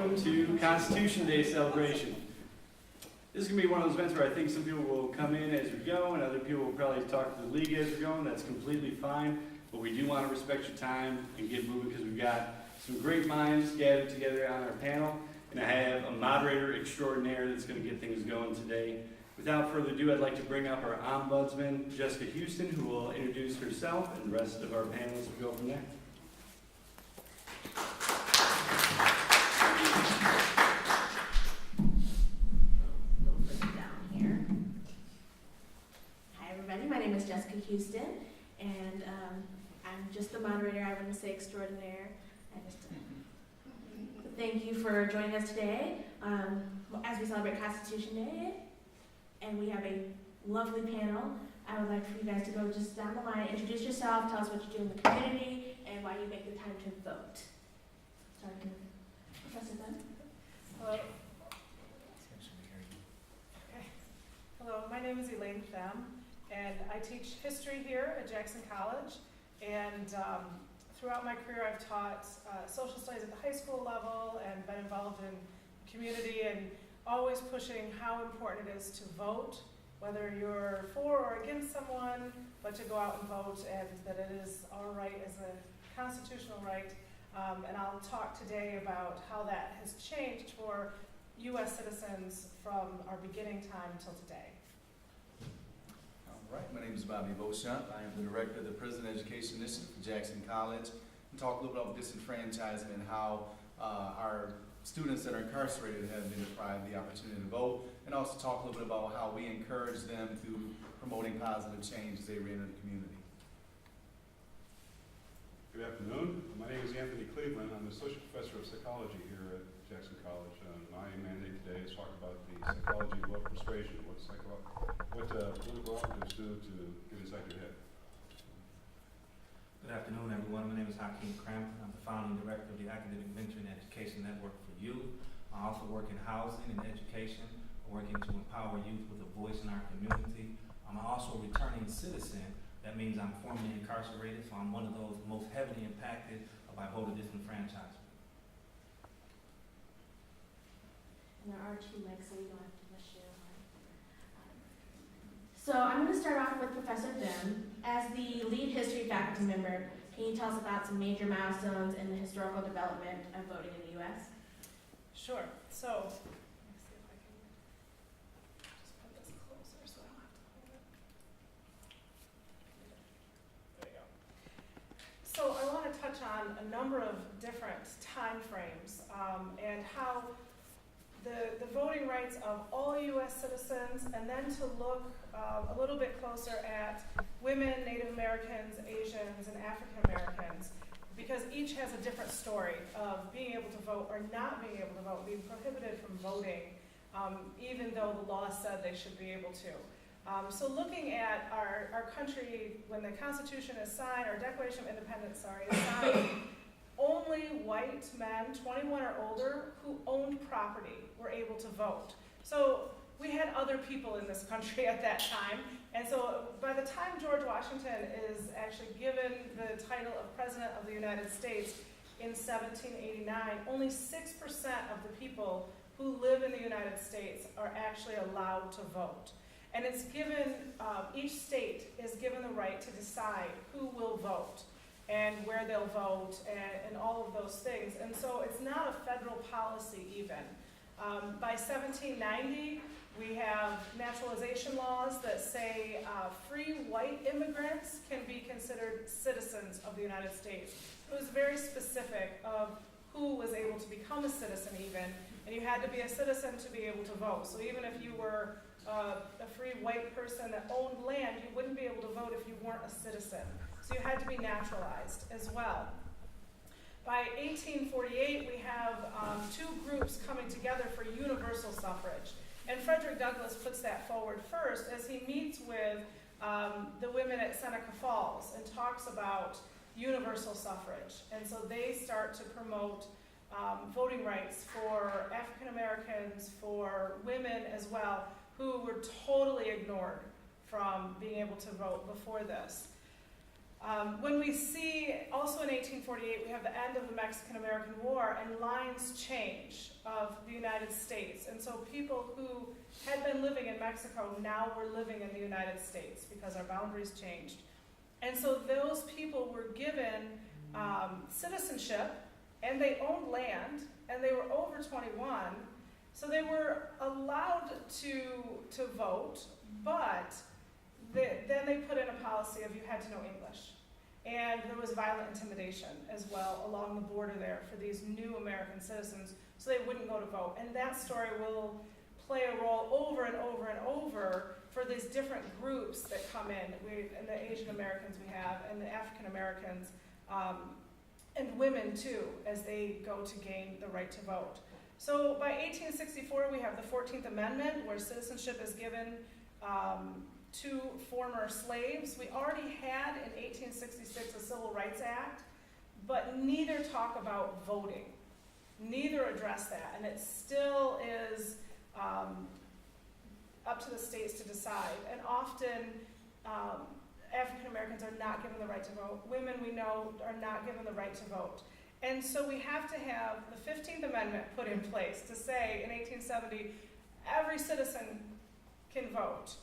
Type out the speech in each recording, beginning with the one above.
welcome to Constitution Day celebration. This is going to be one of those events where I think some people will come in as we go and other people will probably talk to the league as we're going. That's completely fine, but we do want to respect your time and get moving because we've got some great minds gathered together on our panel, and I have a moderator extraordinaire that's going to get things going today. Without further ado, I'd like to bring up our Ombudsman, Jessica Houston, who will introduce herself and the rest of our panelists will go from there. My name is Jessica Houston, and I'm just the moderator. I wouldn't say extraordinaire. Thank you for joining us today as we celebrate Constitution Day, and we have a lovely panel. I would like for you guys to go just down the line, introduce yourself, tell us what you do in the community, and why you make the time to vote. Starting with Professor Themm. Hello. Hello, my name is Elaine Themm. And I teach history here at Jackson College, and throughout my career I've taught social studies at the high school level and been involved in community and always pushing how important it is to vote, whether you're for or against someone, but to go out and vote, and that it is our right as a constitutional right. And I'll talk today about how that has changed for U.S. citizens from our beginning time till today. All right, my name is Beauchamp. I am the director of the Prison Education Initiative for Jackson College. And talk a little bit about disenfranchisement and how our students that are incarcerated have been deprived the opportunity to vote, and also talk a little bit about how we encourage them through promoting positive change as they re-enter the community. Good afternoon. My name is Anthony Cleveland. I'm an associate professor of psychology here at Jackson College. My mandate today is to talk about the psychology of persuasion. What political operatives do to get inside your head. Good afternoon, everyone. My name is Hakim Crampton. I'm the founding director of the Academic Mentoring and Education Network for Youth. I also work in housing and education, working to empower youth with a voice in our community. I'm also a returning citizen. That means I'm formerly incarcerated, so I'm one of those most heavily impacted by voter disenfranchisement. And there are two mics, so we don't have to rush you. So I'm going to start off with Professor Themm. As the lead history faculty member, can you tell us about some major milestones in the historical development of voting in the U.S.? Sure. So, let me see if I can just put this closer so I don't have to hold it. There you go. So I want to touch on a number of different time frames and how the voting rights of all U.S. citizens, and then to look a little bit closer at women, Native Americans, Asians, and African Americans, because each has a different story of being able to vote or not being able to vote, being prohibited from voting, even though the law said they should be able to. So looking at our country, when the Constitution is signed, our Declaration of Independence, is signed, only white men, 21 or older, who owned property were able to vote. So we had other people in this country at that time, and so by the time George Washington is actually given the title of President of the United States in 1789, only 6% of the people who live in the United States are actually allowed to vote. And it's given, each state is given the right to decide who will vote and where they'll vote and all of those things. And so it's not a federal policy even. By 1790, we have naturalization laws that say free white immigrants can be considered citizens of the United States. It was very specific of who was able to become a citizen even, and you had to be a citizen to be able to vote. So even if you were a free white person that owned land, you wouldn't be able to vote if you weren't a citizen. So you had to be naturalized as well. By 1848, we have two groups coming together for universal suffrage. And Frederick Douglass puts that forward first as he meets with the women at Seneca Falls and talks about universal suffrage. And so they start to promote voting rights for African Americans, for women as well, who were totally ignored from being able to vote before this. When we see, also in 1848, we have the end of the Mexican-American War, and lines change of the United States. And so people who had been living in Mexico now were living in the United States because our boundaries changed. And so those people were given citizenship, and they owned land, and they were over 21, so they were allowed to vote, but then they put in a policy of you had to know English. And there was violent intimidation as well along the border there for these new American citizens, so they wouldn't go to vote. And that story will play a role over and over and over for these different groups that come in, and the Asian Americans we have, and the African Americans, and women too, as they go to gain the right to vote. So by 1864, we have the 14th Amendment, where citizenship is given to former slaves. We already had in 1866 a Civil Rights Act, but neither talk about voting. Neither address that, and it still is up to the states to decide. And often African Americans are not given the right to vote. Women, we know, are not given the right to vote. And so we have to have the 15th Amendment put in place to say in 1870, every citizen can vote.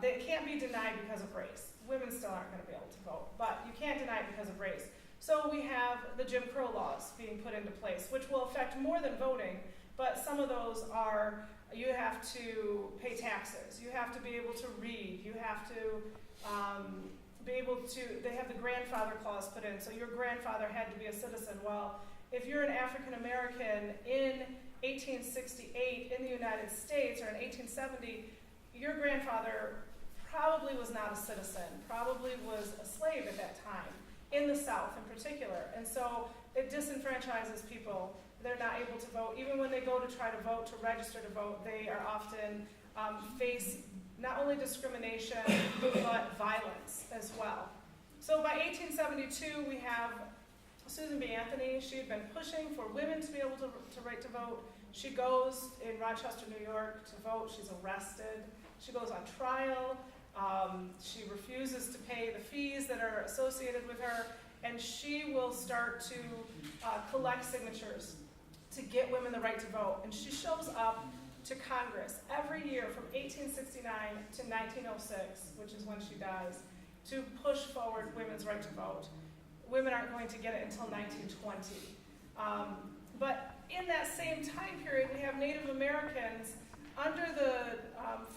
They can't be denied because of race. Women still aren't going to be able to vote, but you can't deny it because of race. So we have the Jim Crow laws being put into place, which will affect more than voting, but some of those are, you have to pay taxes, you have to be able to read, you have to be able to, they have the grandfather clause put in, so your grandfather had to be a citizen. Well, if you're an African American in 1868 in the United States, or in 1870, your grandfather probably was not a citizen, probably was a slave at that time, in the South in particular. And so it disenfranchises people. They're not able to vote. Even when they go to try to vote, to register to vote, they are often face not only discrimination, but violence as well. So by 1872, we have Susan B. Anthony. She had been pushing for women to be able to right to vote. She goes in Rochester, New York to vote. She's arrested. She goes on trial. She refuses to pay the fees that are associated with her, and she will start to collect signatures to get women the right to vote. And she shows up to Congress every year from 1869 to 1906, which is when she dies, to push forward women's right to vote. Women aren't going to get it until 1920. But in that same time period, we have Native Americans under the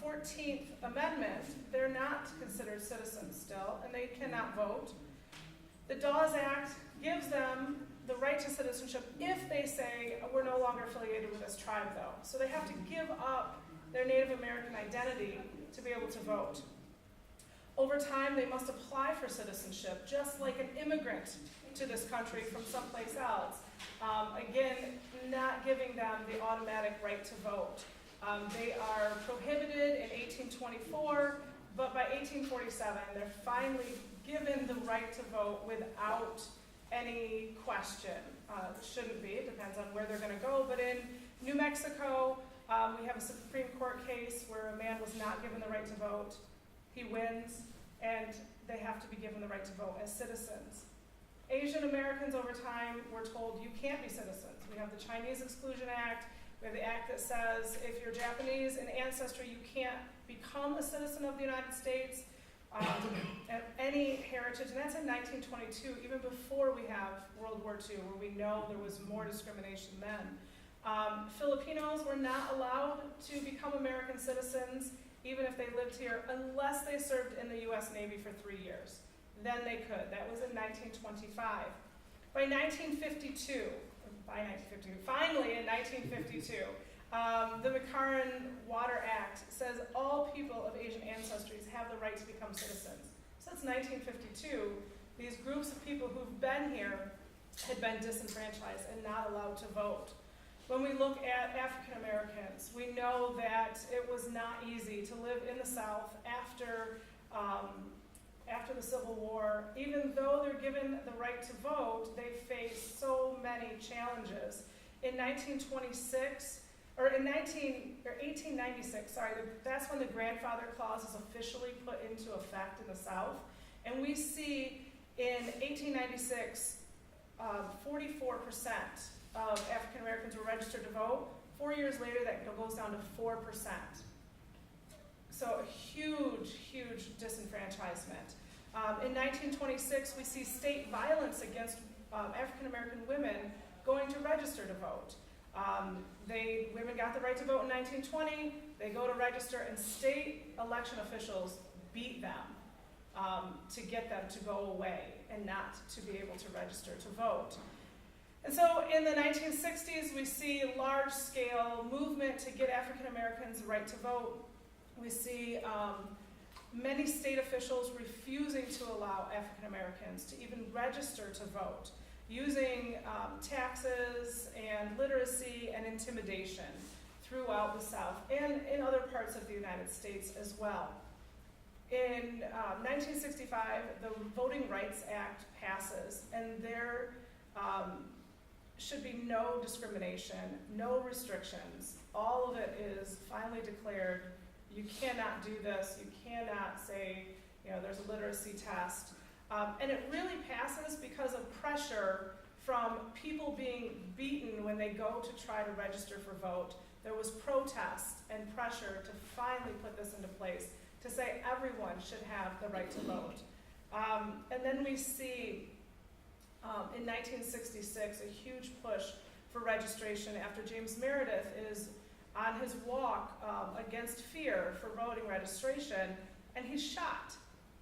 14th Amendment. They're not considered citizens still, and they cannot vote. The Dawes Act gives them the right to citizenship if they say, we're no longer affiliated with this tribe, though. So they have to give up their Native American identity to be able to vote. Over time, they must apply for citizenship, just like an immigrant to this country from someplace else. Again, not giving them the automatic right to vote. They are prohibited in 1824, but by 1847, they're finally given the right to vote without any question. Shouldn't be, it depends on where they're going to go. But in New Mexico, we have a Supreme Court case where a man was not given the right to vote. He wins, and they have to be given the right to vote as citizens. Asian Americans over time were told you can't be citizens. We have the Chinese Exclusion Act. We have the act that says if you're Japanese in ancestry, you can't become a citizen of the United States. And any heritage, and that's in 1922, even before we have World War II, where we know there was more discrimination then. Filipinos were not allowed to become American citizens, even if they lived here, unless they served in the U.S. Navy for 3 years. Then they could. That was in 1925. By 1952, finally in 1952, the McCarran Water Act says all people of Asian ancestries have the right to become citizens. Since 1952, these groups of people who've been here had been disenfranchised and not allowed to vote. When we look at African Americans, we know that it was not easy to live in the South after the Civil War. Even though they're given the right to vote, they face so many challenges. In 1896, that's when the grandfather clause is officially put into effect in the South. And we see In 1896, 44% of African Americans were registered to vote. 4 years later, that goes down to 4%. So a huge, huge disenfranchisement. In 1926, we see state violence against African American women going to register to vote. Women got the right to vote in 1920. They go to register, and state election officials beat them to get them to go away and not to be able to register to vote. And so in the 1960s, we see large-scale movement to get African Americans the right to vote. We see many state officials refusing to allow African Americans to even register to vote, using taxes and literacy and intimidation throughout the South and in other parts of the United States as well. In 1965, the Voting Rights Act passes, and there should be no discrimination, no restrictions. All of it is finally declared. You cannot do this. You cannot say, there's a literacy test. And it really passes because of pressure from people being beaten when they go to try to register for vote. There was protest and pressure to finally put this into place, to say everyone should have the right to vote. And then we see in 1966 a huge push for registration after James Meredith is on his walk against fear for voting registration, and he's shot.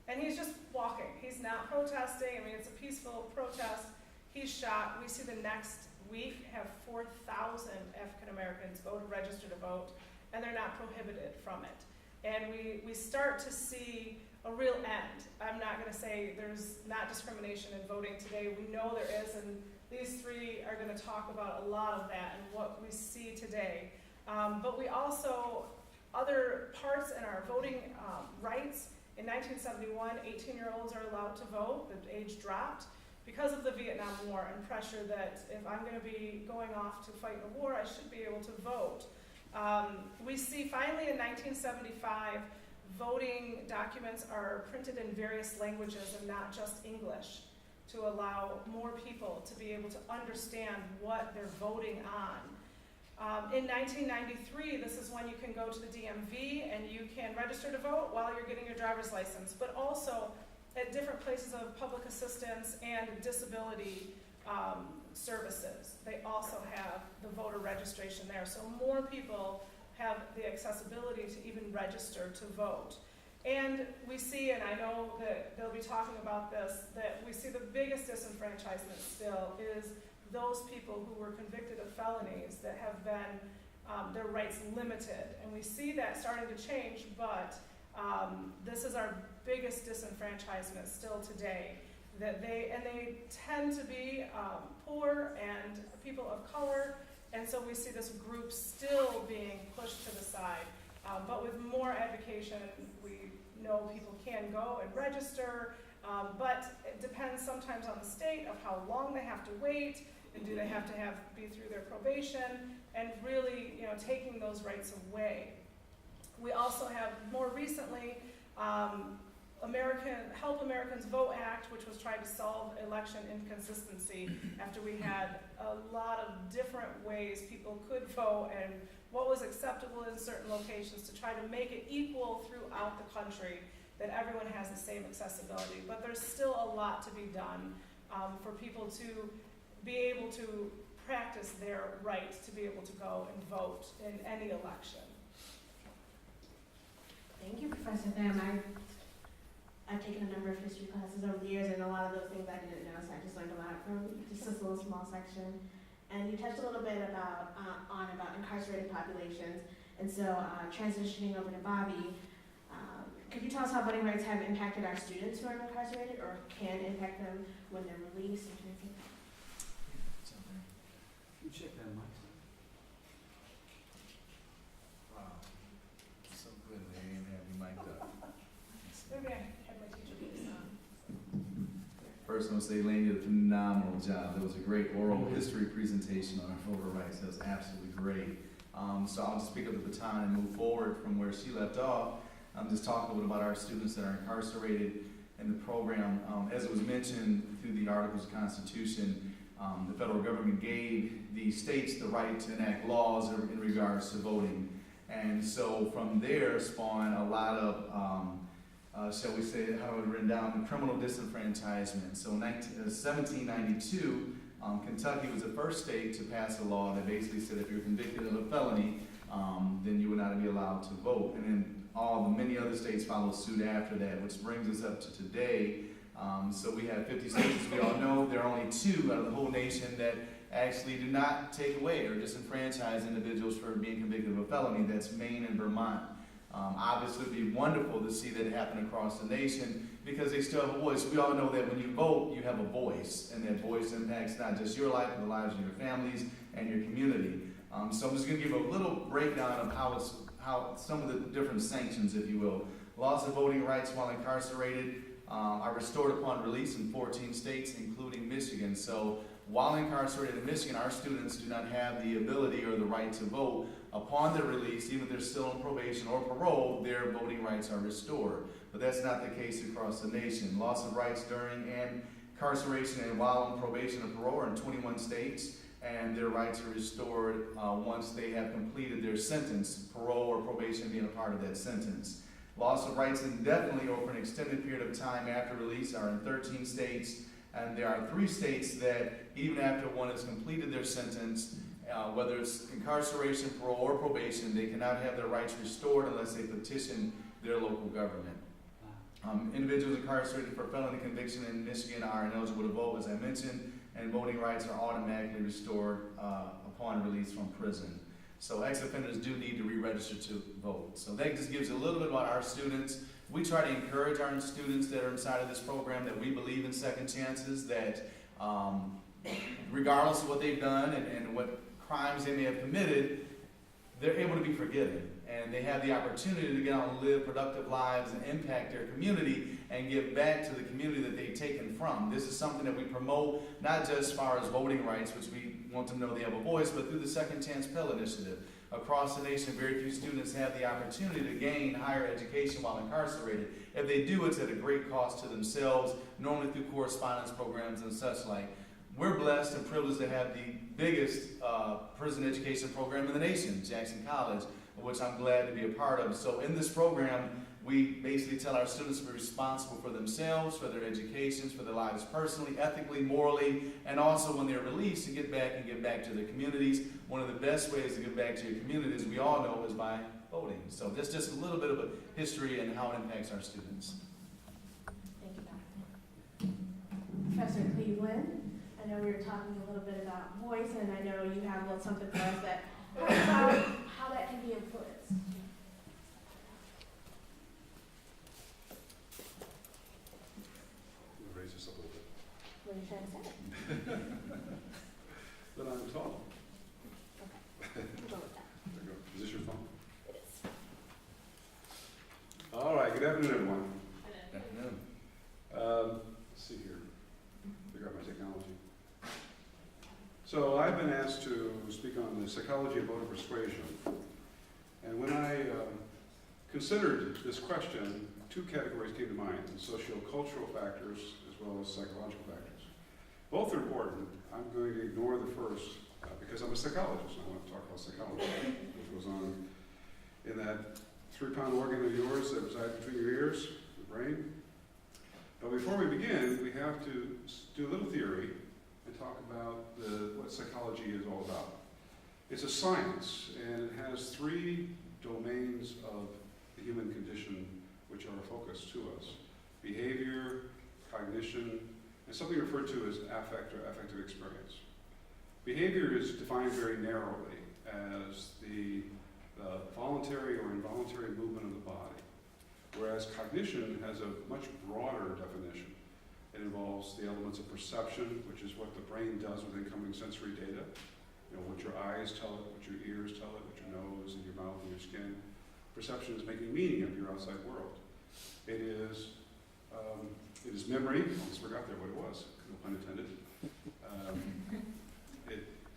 And he's just walking. He's not protesting. I mean, it's a peaceful protest. He's shot. We see the next week have 4,000 African Americans go to register to vote, and they're not prohibited from it. And we start to see a real end. I'm not going to say there's not discrimination in voting today. We know there is, and these three are going to talk about a lot of that and what we see today. But we also, other parts in our voting rights. In 1971, 18-year-olds are allowed to vote. The age dropped because of the Vietnam War and pressure that if I'm going to be going off to fight in a war, I should be able to vote. We see finally in 1975, voting documents are printed in various languages and not just English, to allow more people to be able to understand what they're voting on. In 1993, this is when you can go to the DMV and you can register to vote while you're getting your driver's license, but also at different places of public assistance and disability services. They also have the voter registration there, so more people have the accessibility to even register to vote. And we see, and I know that they'll be talking about this, that we see the biggest disenfranchisement still is those people who were convicted of felonies that have been their rights limited. And we see that starting to change, but this is our biggest disenfranchisement still today. That they tend to be poor and people of color, and so we see this group still being pushed to the side. But with more education, we know people can go and register, but it depends sometimes on the state of how long they have to wait, and do they have to be through their probation, and really, taking those rights away. We also have more recently Help Americans Vote Act, which was trying to solve election inconsistency after we had a lot of different ways people could vote and what was acceptable in certain locations to try to make it equal throughout the country, that everyone has the same accessibility. But there's still a lot to be done for people to be able to practice their right to be able to go and vote in any election. Thank you, Professor Themm. I've taken a number of history classes over the years, and a lot of those things I didn't know, so I just learned a lot from just this little small section. And you touched a little bit about incarcerated populations, and so transitioning over to Bobby, could you tell us how voting rights have impacted our students who are incarcerated, or can impact them when they're released and things like that? You check that mic. Wow. So good they ain't have you mic'd up. Maybe I had my teacher do this on. First, I want to say Elaine did a phenomenal job. It was a great oral history presentation on our voter rights. That was absolutely great. So I'll just pick up the baton and move forward from where she left off. Just talk a little bit about our students that are incarcerated in the program. As it was mentioned through the Articles of Constitution, the federal government gave the states the right to enact laws in regards to voting. And so from there spawned a lot of, shall we say, how it was written down, criminal disenfranchisement. So in 1792, Kentucky was the first state to pass a law that basically said if you're convicted of a felony, then you would not be allowed to vote. And then many other states followed suit after that, which brings us up to today. So we have 50 states, as we all know. There are only 2 out of the whole nation that actually do not take away or disenfranchise individuals for being convicted of a felony. That's Maine and Vermont. Obviously, it would be wonderful to see that happen across the nation because they still have a voice. We all know that when you vote, you have a voice, and that voice impacts not just your life, but the lives of your families and your community. So I'm just going to give a little breakdown of how some of the different sanctions, if you will. Loss of voting rights while incarcerated are restored upon release in 14 states, including Michigan. So while incarcerated in Michigan, our students do not have the ability or the right to vote. Upon their release, even if they're still on probation or parole, their voting rights are restored. But that's not the case across the nation. Loss of rights during incarceration and while on probation or parole are in 21 states, and their rights are restored once they have completed their sentence, parole or probation being a part of that sentence. Loss of rights indefinitely or for an extended period of time after release are in 13 states, and there are 3 states that even after one has completed their sentence, whether it's incarceration, parole, or probation, they cannot have their rights restored unless they petition their local government. Individuals incarcerated for felony conviction in Michigan are ineligible to vote, as I mentioned, and voting rights are automatically restored upon release from prison. So ex-offenders do need to re-register to vote. So that just gives a little bit about our students. We try to encourage our students that are inside of this program that we believe in second chances, that regardless of what they've done and what crimes they may have committed, they're able to be forgiven. And they have the opportunity to get out and live productive lives and impact their community and give back to the community that they've taken from. This is something that we promote, not just as far as voting rights, which we want them to know they have a voice, but through the Second Chance Pell Initiative. Across the nation, very few students have the opportunity to gain higher education while incarcerated. If they do, it's at a great cost to themselves, normally through correspondence programs and such like. We're blessed and privileged to have the biggest prison education program in the nation, Jackson College, which I'm glad to be a part of. So in this program, we basically tell our students to be responsible for themselves, for their educations, for their lives personally, ethically, morally, and also when they're released to get back to their communities. One of the best ways to give back to your communities, we all know, is by voting. So that's just a little bit of a history and how it impacts our students. Thank you, Dr. Professor Cleveland, I know we were talking a little bit about voice, and I know you have a little something for us that about how that can be influenced. Raise this up a little bit. What are you trying to say? But I'm tall. Okay, we'll go with that. There you go. Is this your phone? It is. All right, good afternoon, everyone. Afternoon. Let's see here. Figure out my technology. So I've been asked to speak on the psychology of voter persuasion. And when I considered this question, 2 categories came to mind: socio-cultural factors as well as psychological factors. Both are important. I'm going to ignore the first because I'm a psychologist and I want to talk about psychology, which goes on in that 3-pound organ of yours that resides between your ears, the brain. But before we begin, we have to do a little theory and talk about what psychology is all about. It's a science, and it has 3 domains of the human condition which are a focus to us: behavior, cognition, and something referred to as affect or affective experience. Behavior is defined very narrowly as the voluntary or involuntary movement of the body, whereas cognition has a much broader definition. It involves the elements of perception, which is what the brain does with incoming sensory data. You know, what your eyes tell it, what your ears tell it, what your nose and your mouth and your skin. Perception is making meaning of your outside world. It is memory. I almost forgot there what it was, no pun intended.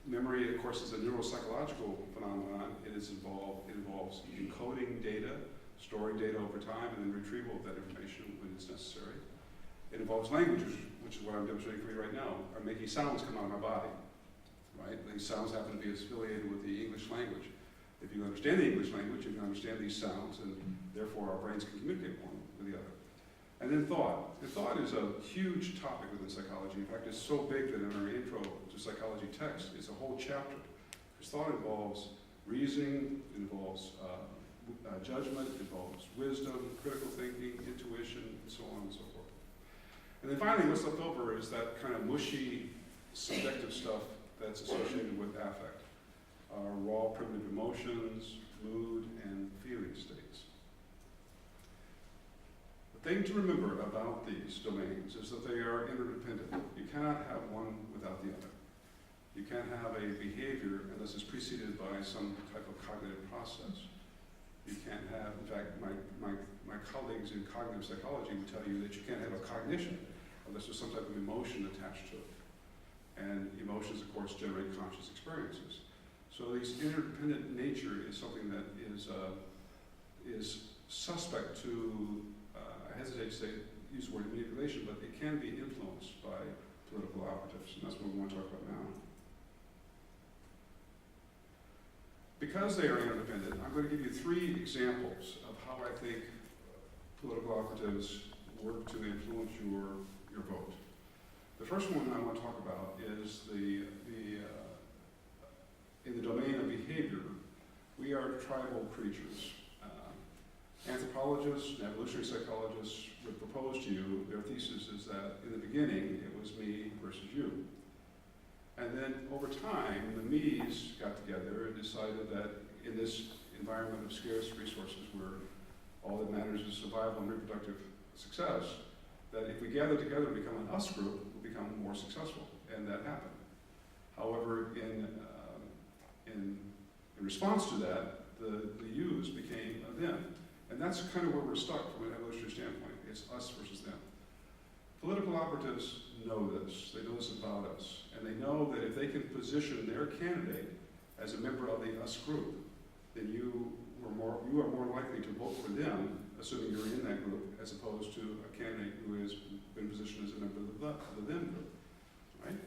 Memory, of course, is a neuropsychological phenomenon. It involves encoding data, storing data over time, and then retrieval of that information when it's necessary. It involves languages, which is what I'm demonstrating for you right now. I'm making sounds come out of my body, right? These sounds happen to be affiliated with the English language. If you understand the English language, you can understand these sounds, and therefore our brains can communicate one with the other. And then thought. And thought is a huge topic within psychology. In fact, it's so big that in our intro to psychology text, it's a whole chapter. Because thought involves reasoning, involves judgment, involves wisdom, critical thinking, intuition, and so on and so forth. And then finally, what's left over is that kind of mushy, subjective stuff that's associated with affect. Raw, primitive emotions, mood, and feeling states. The thing to remember about these domains is that they are interdependent. You cannot have one without the other. You can't have a behavior unless it's preceded by some type of cognitive process. You can't have, in fact, my colleagues in cognitive psychology would tell you that you can't have a cognition unless there's some type of emotion attached to it. And emotions, of course, generate conscious experiences. So this interdependent nature is something that is suspect to, I hesitate to use the word manipulation, but it can be influenced by political operatives, and that's what we want to talk about now. Because they are interdependent, I'm going to give you 3 examples of how I think political operatives work to influence your vote. The first one I want to talk about is in the domain of behavior, we are tribal creatures. Anthropologists and evolutionary psychologists would propose to you, their thesis is that in the beginning, it was me versus you. And then over time, the me's got together and decided that in this environment of scarce resources where all that matters is survival and reproductive success, that if we gather together and become an us group, we'll become more successful, and that happened. However, in response to that, the yous became a them. And that's kind of where we're stuck from an evolutionary standpoint. It's us versus them. Political operatives know this. They know this about us. And they know that if they can position their candidate as a member of the us group, then you are more likely to vote for them, assuming you're in that group, as opposed to a candidate who has been positioned as a member of the them group, right?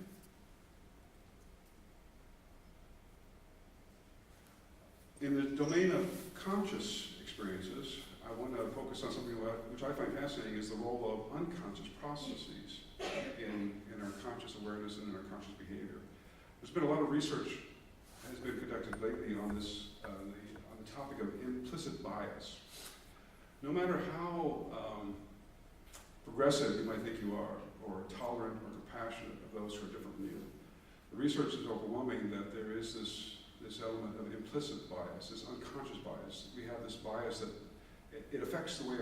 In the domain of conscious experiences, I want to focus on something which I find fascinating is the role of unconscious processes in our conscious awareness and in our conscious behavior. There's been a lot of research has been conducted lately on this, on the topic of implicit bias. No matter how progressive you might think you are, or tolerant or compassionate of those who are different from you, the research is overwhelming that there is this element of implicit bias, this unconscious bias. We have this bias that it affects the way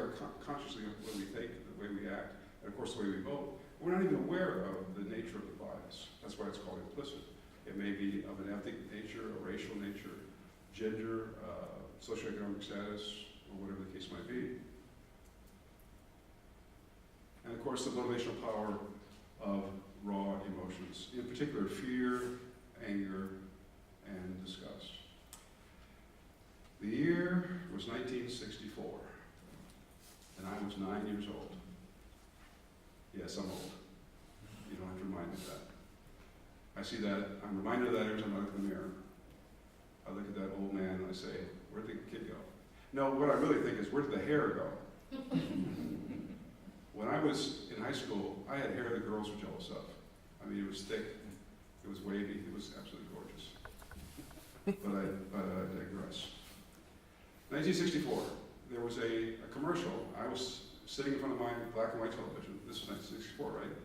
consciously the way we think, the way we act, and of course the way we vote. We're not even aware of the nature of the bias. That's why it's called implicit. It may be of an ethnic nature, a racial nature, gender, socioeconomic status, or whatever the case might be. And of course the motivational power of raw emotions, in particular fear, anger, and disgust. The year was 1964, and I was 9 years old. Yes, I'm old. You don't have to remind me of that. I see that, I'm reminded of that every time I look in the mirror. I look at that old man and I say, where'd the kid go? No, what I really think is, where did the hair go? When I was in high school, I had hair that girls were jealous of. I mean, it was thick, it was wavy, it was absolutely gorgeous. But I digress. 1964, there was a commercial. I was sitting in front of my black and white television. This was 1964, right?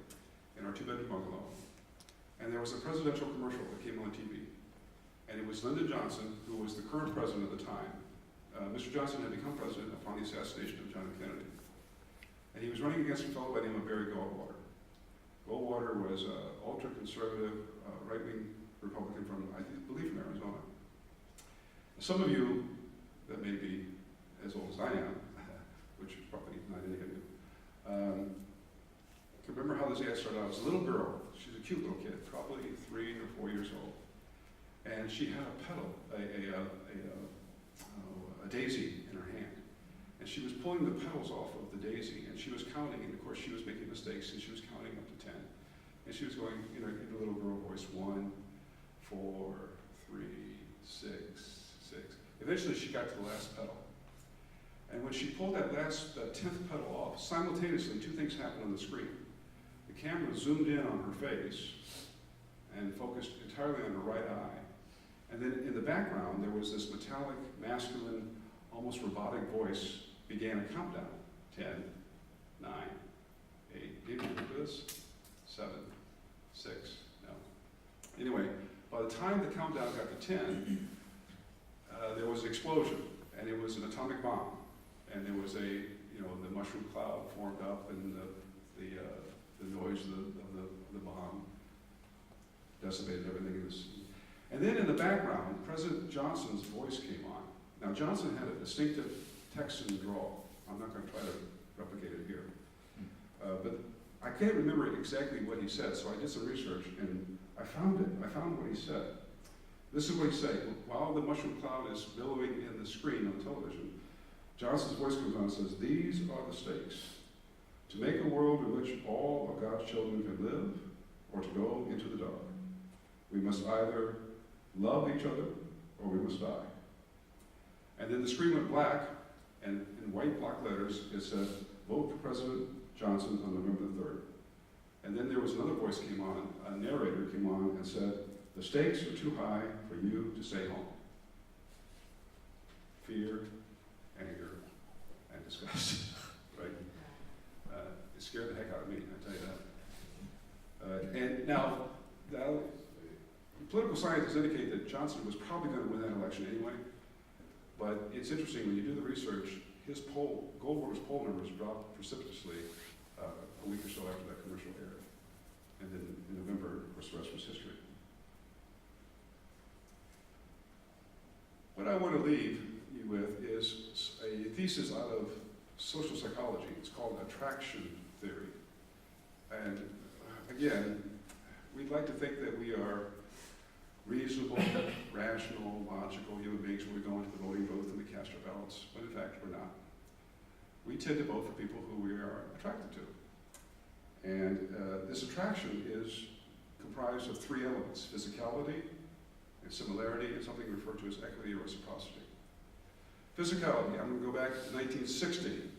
In our 2-bedroom bungalow. And there was a presidential commercial that came on TV. And it was Lyndon Johnson, who was the current president at the time. Mr. Johnson had become president upon the assassination of John F. Kennedy. And he was running against a fellow by the name of Barry Goldwater. Goldwater was an ultra-conservative, right-wing Republican from, I believe, from Arizona. Some of you that may be as old as I am, which is probably not any of you, can remember how this ad started out. It was a little girl. She's a cute little kid, probably 3 or 4 years old. And she had a petal, a daisy in her hand. And she was pulling the petals off of the daisy, and she was counting, and of course she was making mistakes, and she was counting up to 10. And she was going, in a little girl voice, 1, 4, 3, 6, 6. Eventually she got to the last petal. And when she pulled that 10th petal off, simultaneously 2 things happened on the screen. The camera zoomed in on her face and focused entirely on her right eye. And then in the background, there was this metallic, masculine, almost robotic voice began a countdown. 10, 9, 8, do you remember this? 7, 6, no. Anyway, by the time the countdown got to 10, there was an explosion, and it was an atomic bomb. And there was the mushroom cloud formed up, and the noise of the bomb decimated everything. And then in the background, President Johnson's voice came on. Now, Johnson had a distinctive Texan drawl. I'm not going to try to replicate it here. But I can't remember exactly what he said, so I did some research, and I found it. I found what he said. This is what he said. While the mushroom cloud is billowing in the screen on television, Johnson's voice comes on and says, "These are the stakes. To make a world in which all of God's children can live, or to go into the dark. We must either love each other, or we must die." And then the screen went black, and in white block letters, it said, "Vote for President Johnson on November the 3rd. And then there was another voice came on, a narrator came on and said, "The stakes are too high for you to stay home." Fear, anger, and disgust, right? It scared the heck out of me, I tell you that. And now, political scientists indicate that Johnson was probably going to win that election anyway, but it's interesting, when you do the research, Goldwater's poll numbers dropped precipitously a week or so after that commercial aired. And then in November, of course, the rest was history. What I want to leave you with is a thesis out of social psychology. It's called attraction theory. And again, we'd like to think that we are reasonable, rational, logical human beings when we go into the voting booth and we cast our ballots, but in fact, we're not. We tend to vote for people who we are attracted to. And this attraction is comprised of 3 elements: physicality, and similarity, and something referred to as equity or reciprocity. Physicality, I'm going to go back to 1960.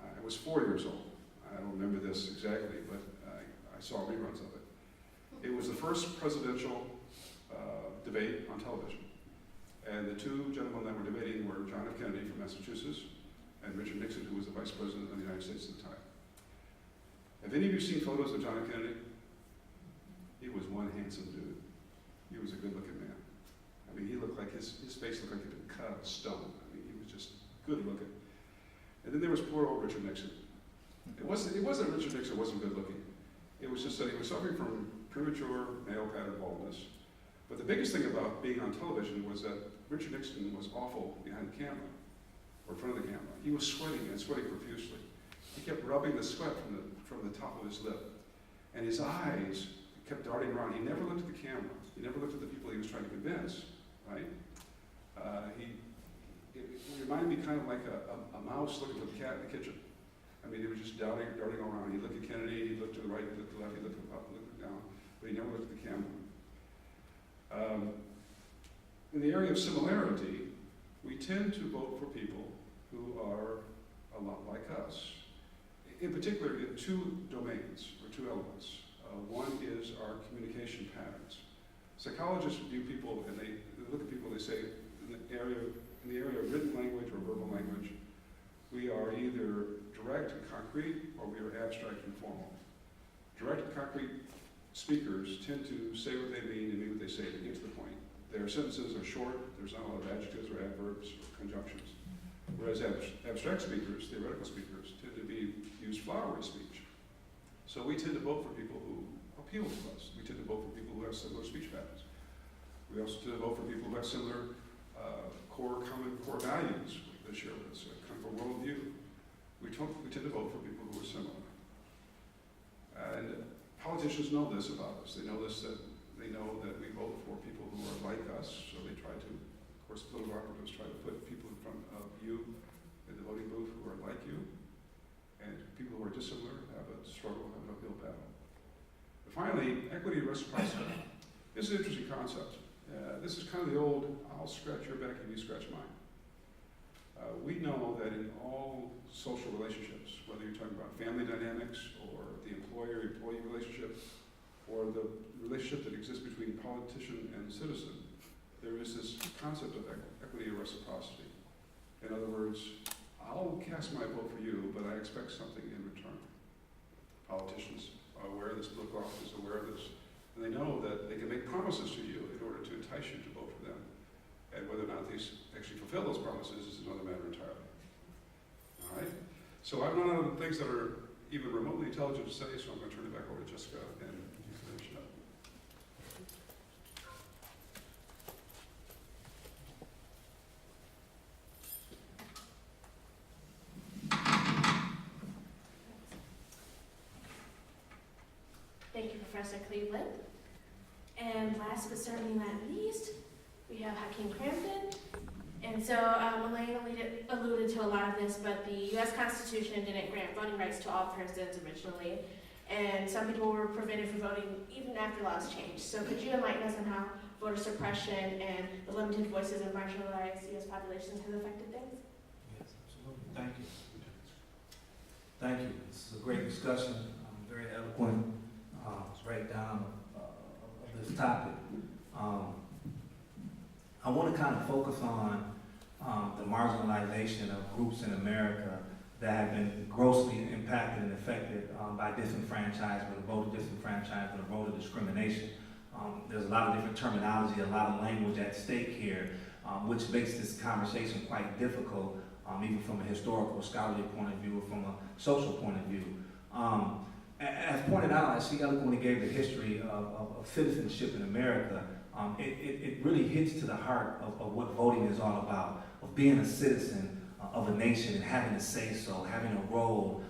I was 4 years old. I don't remember this exactly, but I saw reruns of it. It was the first presidential debate on television. And the 2 gentlemen that were debating were John F. Kennedy from Massachusetts and Richard Nixon, who was the Vice President of the United States at the time. Have any of you seen photos of John F. Kennedy? He was one handsome dude. He was a good-looking man. I mean, he looked like his face looked like he'd been cut out of stone. I mean, he was just good-looking. And then there was poor old Richard Nixon. It wasn't Richard Nixon wasn't good-looking. It was just that he was suffering from premature male pattern baldness. But the biggest thing about being on television was that Richard Nixon was awful behind the camera, or in front of the camera. He was sweating and sweating profusely. He kept rubbing the sweat from the top of his lip. And his eyes kept darting around. He never looked at the camera. He never looked at the people he was trying to convince, right? It reminded me kind of like a mouse looking for the cat in the kitchen. I mean, he was just darting around. He looked at Kennedy, he looked to the right, he looked to the left, he looked up, he looked down, but he never looked at the camera. In the area of similarity, we tend to vote for people who are a lot like us. In particular, in 2 domains, or 2 elements. One is our communication patterns. Psychologists view people, and they look at people, they say, in the area of written language or verbal language, we are either direct and concrete, or we are abstract and formal. Direct and concrete speakers tend to say what they mean and mean what they say to get to the point. Their sentences are short, there's not a lot of adjectives or adverbs or conjunctions. Whereas abstract speakers, theoretical speakers, tend to use flowery speech. So we tend to vote for people who appeal to us. We tend to vote for people who have similar speech patterns. We also tend to vote for people who have similar common core values that share with us, kind of a worldview. We tend to vote for people who are similar. And politicians know this about us. They know that we vote for people who are like us, so they try to, of course, political operatives try to put people in front of you in the voting booth who are like you, and people who are dissimilar have a struggle, have an uphill battle. But finally, equity and reciprocity. This is an interesting concept. This is kind of the old, I'll scratch your back and you scratch mine. We know that in all social relationships, whether you're talking about family dynamics or the employer-employee relationship or the relationship that exists between politician and citizen, there is this concept of equity and reciprocity. In other words, I'll cast my vote for you, but I expect something in return. Politicians are aware of this, political officers are aware of this, and they know that they can make promises to you in order to entice you to vote for them. And whether or not they actually fulfill those promises is another matter entirely. All right? So I've run out of things that are even remotely intelligent to say, so I'm going to turn it back over to Jessica and finish it up. Thank you, Professor Cleveland. And last but certainly not least, we have Hakim Crampton. And so Elaine alluded to a lot of this, but the U.S. Constitution didn't grant voting rights to all persons originally, and some people were prevented from voting even after laws changed. So could you enlighten us on how voter suppression and the limited voices of marginalized U.S. populations has affected things? Yes, absolutely. Thank you. Thank you. This is a great discussion. Very eloquent breakdown of this topic. I want to kind of focus on the marginalization of groups in America that have been grossly impacted and affected by disenfranchisement, voter disenfranchisement, or voter discrimination. There's a lot of different terminology, a lot of language at stake here, which makes this conversation quite difficult, even from a historical, scholarly point of view, or from a social point of view. As pointed out, as she eloquently gave the history of citizenship in America, it really hits to the heart of what voting is all about, of being a citizen of a nation and having a say-so, having a role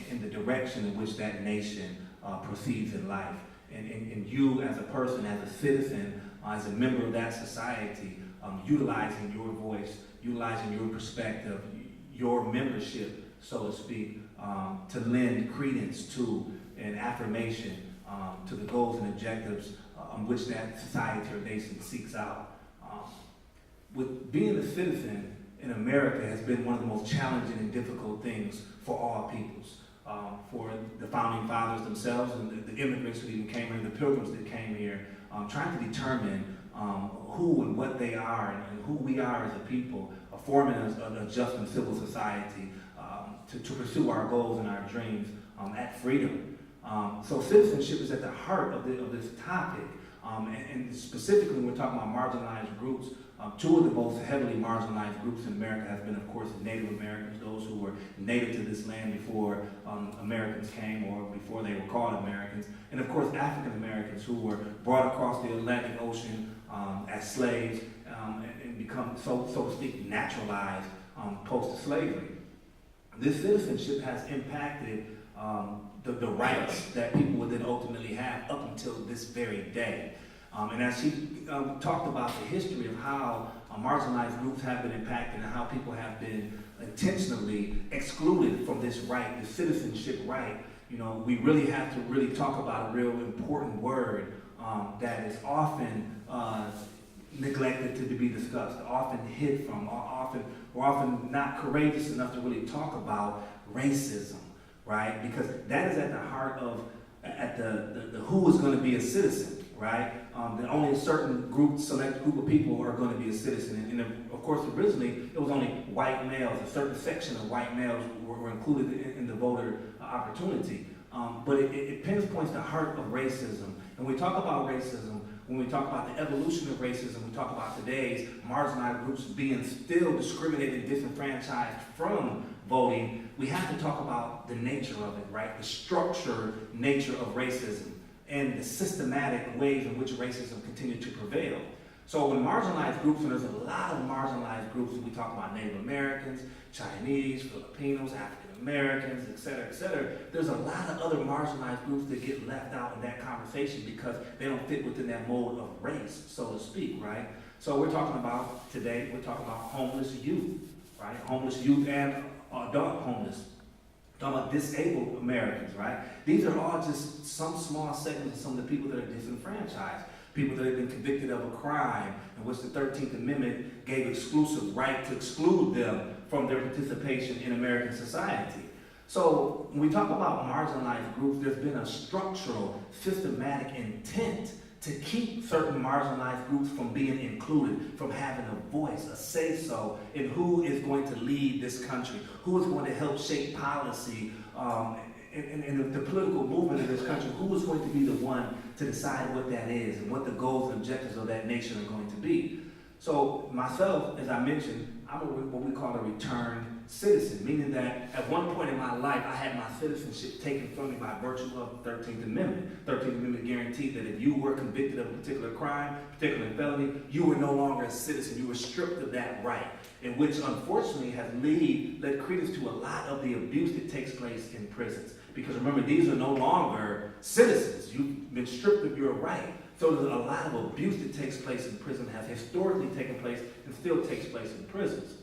in the direction in which that nation proceeds in life. And you as a person, as a citizen, as a member of that society, utilizing your voice, utilizing your perspective, your membership, so to speak, to lend credence to and affirmation to the goals and objectives on which that society or nation seeks out. With being a citizen in America has been one of the most challenging and difficult things for all peoples. For the founding fathers themselves and the immigrants who even came here, the pilgrims that came here, trying to determine who and what they are and who we are as a people, forming a just and civil society to pursue our goals and our dreams at freedom. So citizenship is at the heart of this topic, and specifically when we're talking about marginalized groups, two of the most heavily marginalized groups in America has been, of course, the Native Americans, those who were native to this land before Americans came or before they were called Americans, and of course African Americans who were brought across the Atlantic Ocean as slaves and become, so to speak, naturalized post-slavery. This citizenship has impacted the rights that people would then ultimately have up until this very day. And as she talked about the history of how marginalized groups have been impacted and how people have been intentionally excluded from this right, the citizenship right, you know, we really have to really talk about a real important word that is often neglected to be discussed, often hid from, we're often not courageous enough to really talk about racism, right? Because that is at the heart of, at the who is going to be a citizen, right? That only a certain select group of people are going to be a citizen. And of course, originally, it was only white males, a certain section of white males were included in the voter opportunity. But it pinpoints the heart of racism. And when we talk about racism, when we talk about the evolution of racism, we talk about today's marginalized groups being still discriminated and disenfranchised from voting, we have to talk about the nature of it, right? The structured nature of racism and the systematic ways in which racism continued to prevail. So when marginalized groups, and there's a lot of marginalized groups, we talk about Native Americans, Chinese, Filipinos, African Americans, et cetera, there's a lot of other marginalized groups that get left out in that conversation because they don't fit within that mold of race, so to speak, right? So we're talking about, today, we're talking about homeless youth, right? Homeless youth and adult homeless. Talking about disabled Americans, right? These are all just some small segments of some of the people that are disenfranchised. People that have been convicted of a crime in which the 13th Amendment gave exclusive right to exclude them from their participation in American society. So when we talk about marginalized groups, there's been a structural, systematic intent to keep certain marginalized groups from being included, from having a voice, a say-so in who is going to lead this country, who is going to help shape policy, in the political movement of this country, who is going to be the one to decide what that is and what the goals and objectives of that nation are going to be. So myself, as I mentioned, I'm what we call a returned citizen, meaning that at one point in my life, I had my citizenship taken from me by virtue of the 13th Amendment. 13th Amendment guaranteed that if you were convicted of a particular crime, particular felony, you were no longer a citizen. You were stripped of that right, and which unfortunately has led credence to a lot of the abuse that takes place in prisons. Because remember, these are no longer citizens. You've been stripped of your right. So there's a lot of abuse that takes place in prison, has historically taken place, and still takes place in prisons.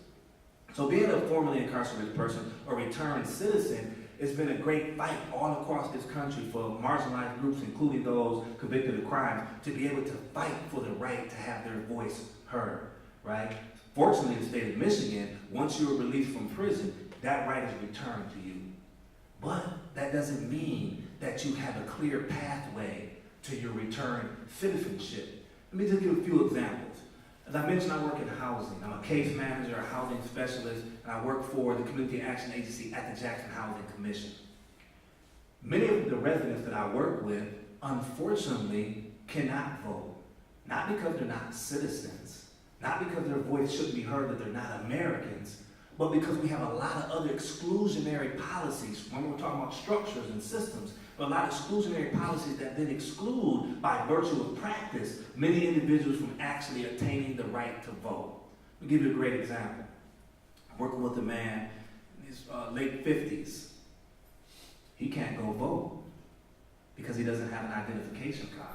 So being a formerly incarcerated person or returned citizen, it's been a great fight all across this country for marginalized groups, including those convicted of crimes, to be able to fight for the right to have their voice heard, right? Fortunately, in the state of Michigan, once you are released from prison, that right is returned to you. But that doesn't mean that you have a clear pathway to your return citizenship. Let me just give a few examples. As I mentioned, I work in housing. I'm a case manager, a housing specialist, and I work for the Community Action Agency at the Jackson Housing Commission. Many of the residents that I work with, unfortunately, cannot vote. Not because they're not citizens, not because their voice shouldn't be heard, that they're not Americans, but because we have a lot of other exclusionary policies. When we're talking about structures and systems, but a lot of exclusionary policies that then exclude, by virtue of practice, many individuals from actually attaining the right to vote. I'll give you a great example. I'm working with a man in his late 50s. He can't go vote because he doesn't have an identification card.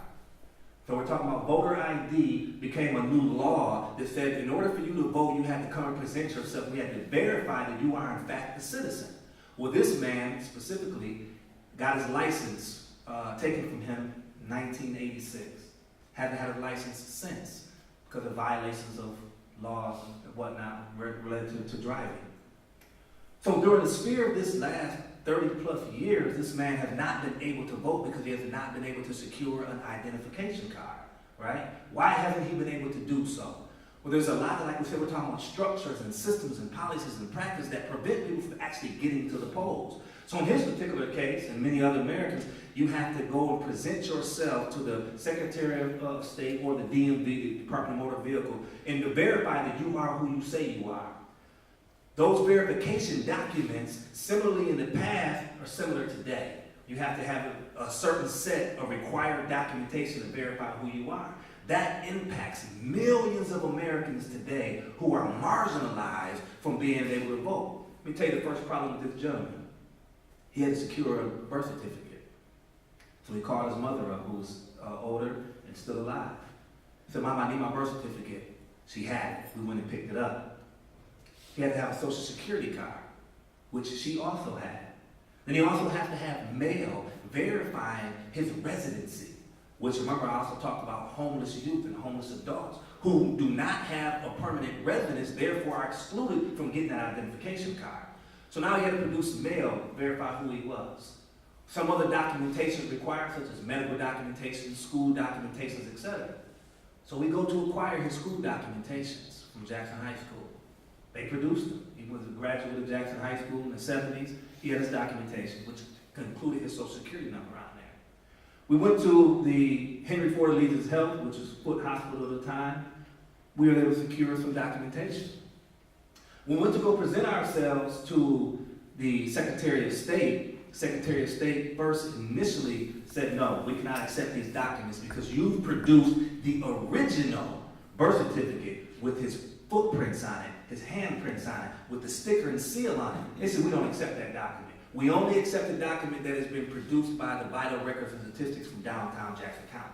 So we're talking about voter ID became a new law that said in order for you to vote, you had to come and present yourself. We had to verify that you are in fact a citizen. Well, this man specifically got his license taken from him in 1986. Hasn't had a license since because of violations of laws and whatnot related to driving. So during the sphere of this last 30 plus years, this man has not been able to vote because he has not been able to secure an identification card, right? Why hasn't he been able to do so? Well, there's a lot of, like we said, we're talking about structures and systems and policies and practice that prevent people from actually getting to the polls. So in his particular case, and many other Americans, you have to go and present yourself to the Secretary of State or the DMV, the Department of Motor Vehicle, and to verify that you are who you say you are. Those verification documents, similarly in the past, are similar today. You have to have a certain set of required documentation to verify who you are. That impacts millions of Americans today who are marginalized from being able to vote. Let me tell you the first problem with this gentleman. He had to secure a birth certificate. So he called his mother up, who was older and still alive. He said, "Mom, I need my birth certificate." She had it. We went and picked it up. He had to have a Social Security card, which she also had. Then he also has to have mail verifying his residency, which, remember, I also talked about homeless youth and homeless adults who do not have a permanent residence, therefore are excluded from getting that identification card. So now he had to produce mail, verify who he was. Some other documentation required, such as medical documentation, school documentations, etc. So we go to acquire his school documentations from Jackson High School. They produced them. He was a graduate of Jackson High School in the 70s. He had his documentation, which included his Social Security number on there. We went to the Henry Ford Allegiance Health, which was Foot Hospital at the time. We were able to secure some documentation. We went to go present ourselves to the Secretary of State. Secretary of State first initially said, "No, we cannot accept these documents because you've produced the original birth certificate with his footprints on it, his handprints on it, with the sticker and seal on it." They said, "We don't accept that document. We only accept the document that has been produced by the vital records and statistics from downtown Jackson County."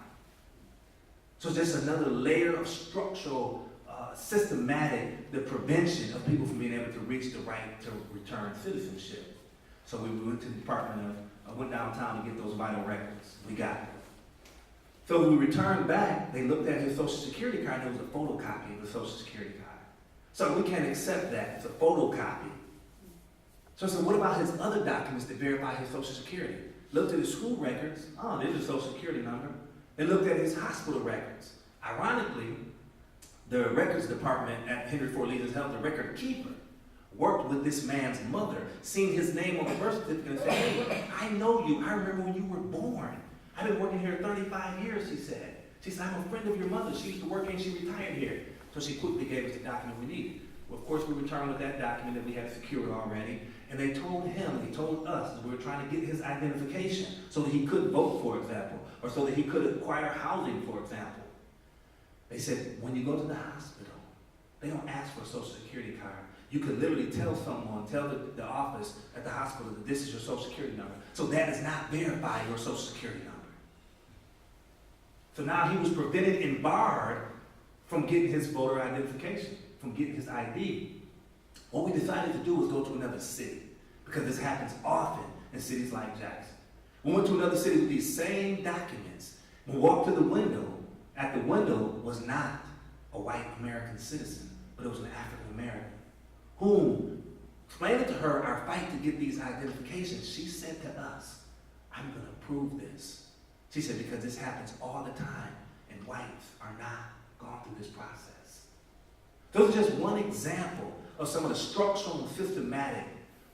So just another layer of structural systematic, the prevention of people from being able to reach the right to return citizenship. So we went to the Department of, went downtown to get those vital records. We got them. So when we returned back, they looked at his Social Security card, and it was a photocopy of the Social Security card. So we can't accept that. It's a photocopy. So I said, what about his other documents that verify his Social Security? Looked at his school records. Oh, there's his Social Security number. They looked at his hospital records. Ironically, the records department at Henry Ford Leader's Health, the record keeper, worked with this man's mother, seen his name on the birth certificate and said, hey, look, I know you. I remember when you were born. I've been working here 35 years, she said. She said, I'm a friend of your mother. She used to work here and she retired here. So she quickly gave us the document we needed. Well, of course, we returned with that document that we had secured already. And they told him, they told us that we were trying to get his identification so that he could vote, for example, or so that he could acquire housing, for example. They said, when you go to the hospital, they don't ask for a Social Security card. You could literally tell someone, tell the office at the hospital that this is your Social Security number. So that does not verify your Social Security number. So now he was prevented and barred from getting his voter identification, from getting his ID. What we decided to do was go to another city, because this happens often in cities like Jackson. We went to another city with these same documents. We walked to the window. At the window was not a white American citizen, but it was an African American, whom, explaining to her our fight to get these identifications, she said to us, I'm going to prove this. She said, because this happens all the time, and whites are not gone through this process. Those are just one example of some of the structural and systematic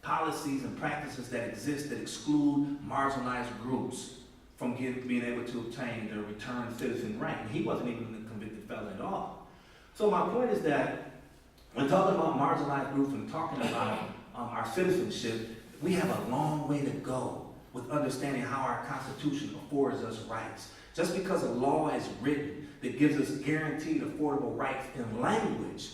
policies and practices that exist that exclude marginalized groups from being able to obtain their returned citizen rank. And he wasn't even a convicted felon at all. So my point is that when talking about marginalized groups and talking about our citizenship, we have a long way to go with understanding how our Constitution affords us rights. Just because a law is written that gives us guaranteed affordable rights in language,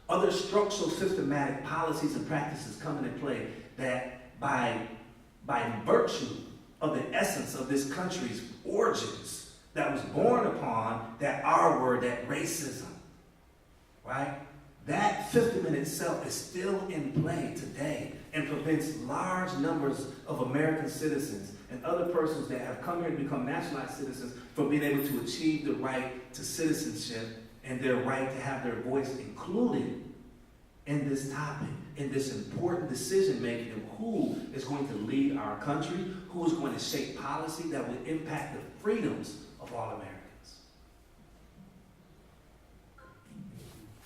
other structural systematic policies and practices come into play that by virtue of the essence of this country's origins that was born upon that R word, that racism, right? That system in itself is still in play today and prevents large numbers of American citizens and other persons that have come here to become nationalized citizens from being able to achieve the right to citizenship and their right to have their voice included in this topic, in this important decision making of who is going to lead our country, who is going to shape policy that will impact the freedoms of all Americans.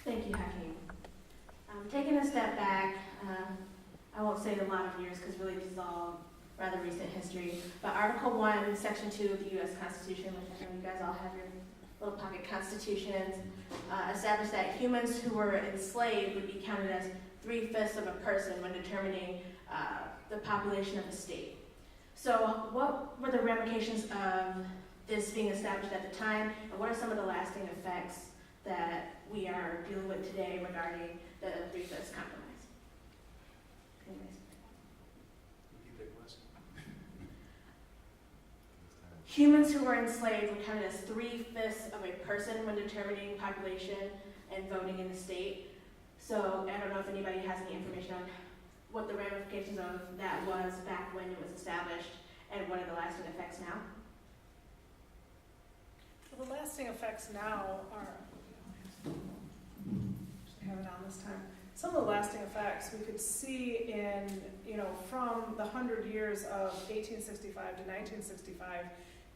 Thank you, Hakim. Taking a step back, I won't say a lot of years because really this is all rather recent history, but Article 1, Section 2 of the U.S. Constitution, which I know you guys all have your little pocket constitutions, established that humans who were enslaved would be counted as 3/5 of a person when determining the population of a state. So what were the ramifications of this being established at the time, and what are some of the lasting effects that we are dealing with today regarding the 3/5 compromise? Anyways. Humans who were enslaved were counted as 3/5 of a person when determining population and voting in the state. So I don't know if anybody has any information on what the ramifications of that was back when it was established and what are the lasting effects now. Well, the lasting effects now are, have it on this time. Some of the lasting effects we could see in, from the 100 years of 1865 to 1965,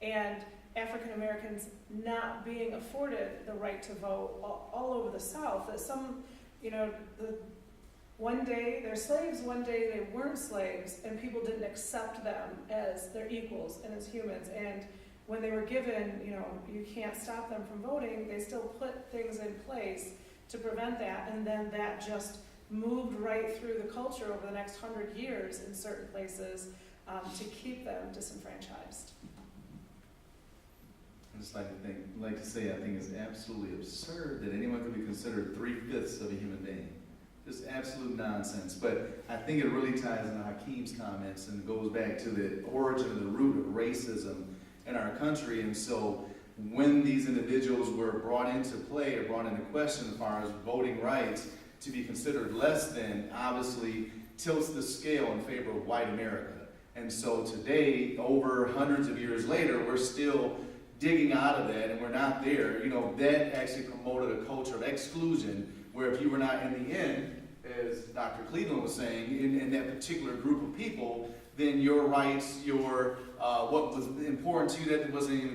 and African Americans not being afforded the right to vote all over the South. That some, one day they're slaves, one day they weren't slaves, and people didn't accept them as their equals and as humans. And when they were given, you can't stop them from voting, they still put things in place to prevent that, and then that just moved right through the culture over the next 100 years in certain places to keep them disenfranchised. I just like to say, I think it's absolutely absurd that anyone could be considered 3/5 of a human being. Just absolute nonsense. But I think it really ties into Hakim's comments and goes back to the origin of the root of racism in our country. And so when these individuals were brought into play or brought into question as far as voting rights to be considered less than, obviously tilts the scale in favor of white America. And so today, over hundreds of years later, we're still digging out of that, and we're not there. You know, that actually promoted a culture of exclusion, where if you were not in the end, as Dr. Cleveland was saying, in that particular group of people, then your rights, your what was important to you,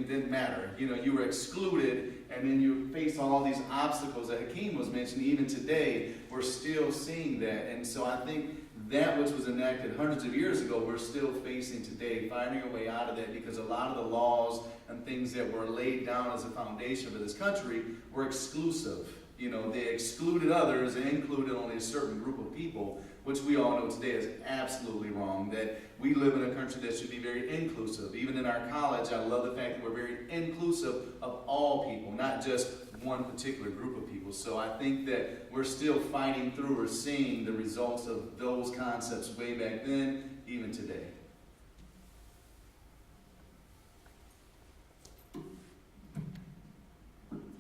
didn't matter. You know, you were excluded, and then you faced all these obstacles that Hakim was mentioning. Even today, we're still seeing that. And so I think that which was enacted hundreds of years ago, we're still facing today, finding a way out of that, because a lot of the laws and things that were laid down as a foundation for this country were exclusive. You know, they excluded others and included only a certain group of people, which we all know today is absolutely wrong. That we live in a country that should be very inclusive. Even in our college, I love the fact that we're very inclusive of all people, not just one particular group of people. So I think that we're still fighting through or seeing the results of those concepts way back then, even today.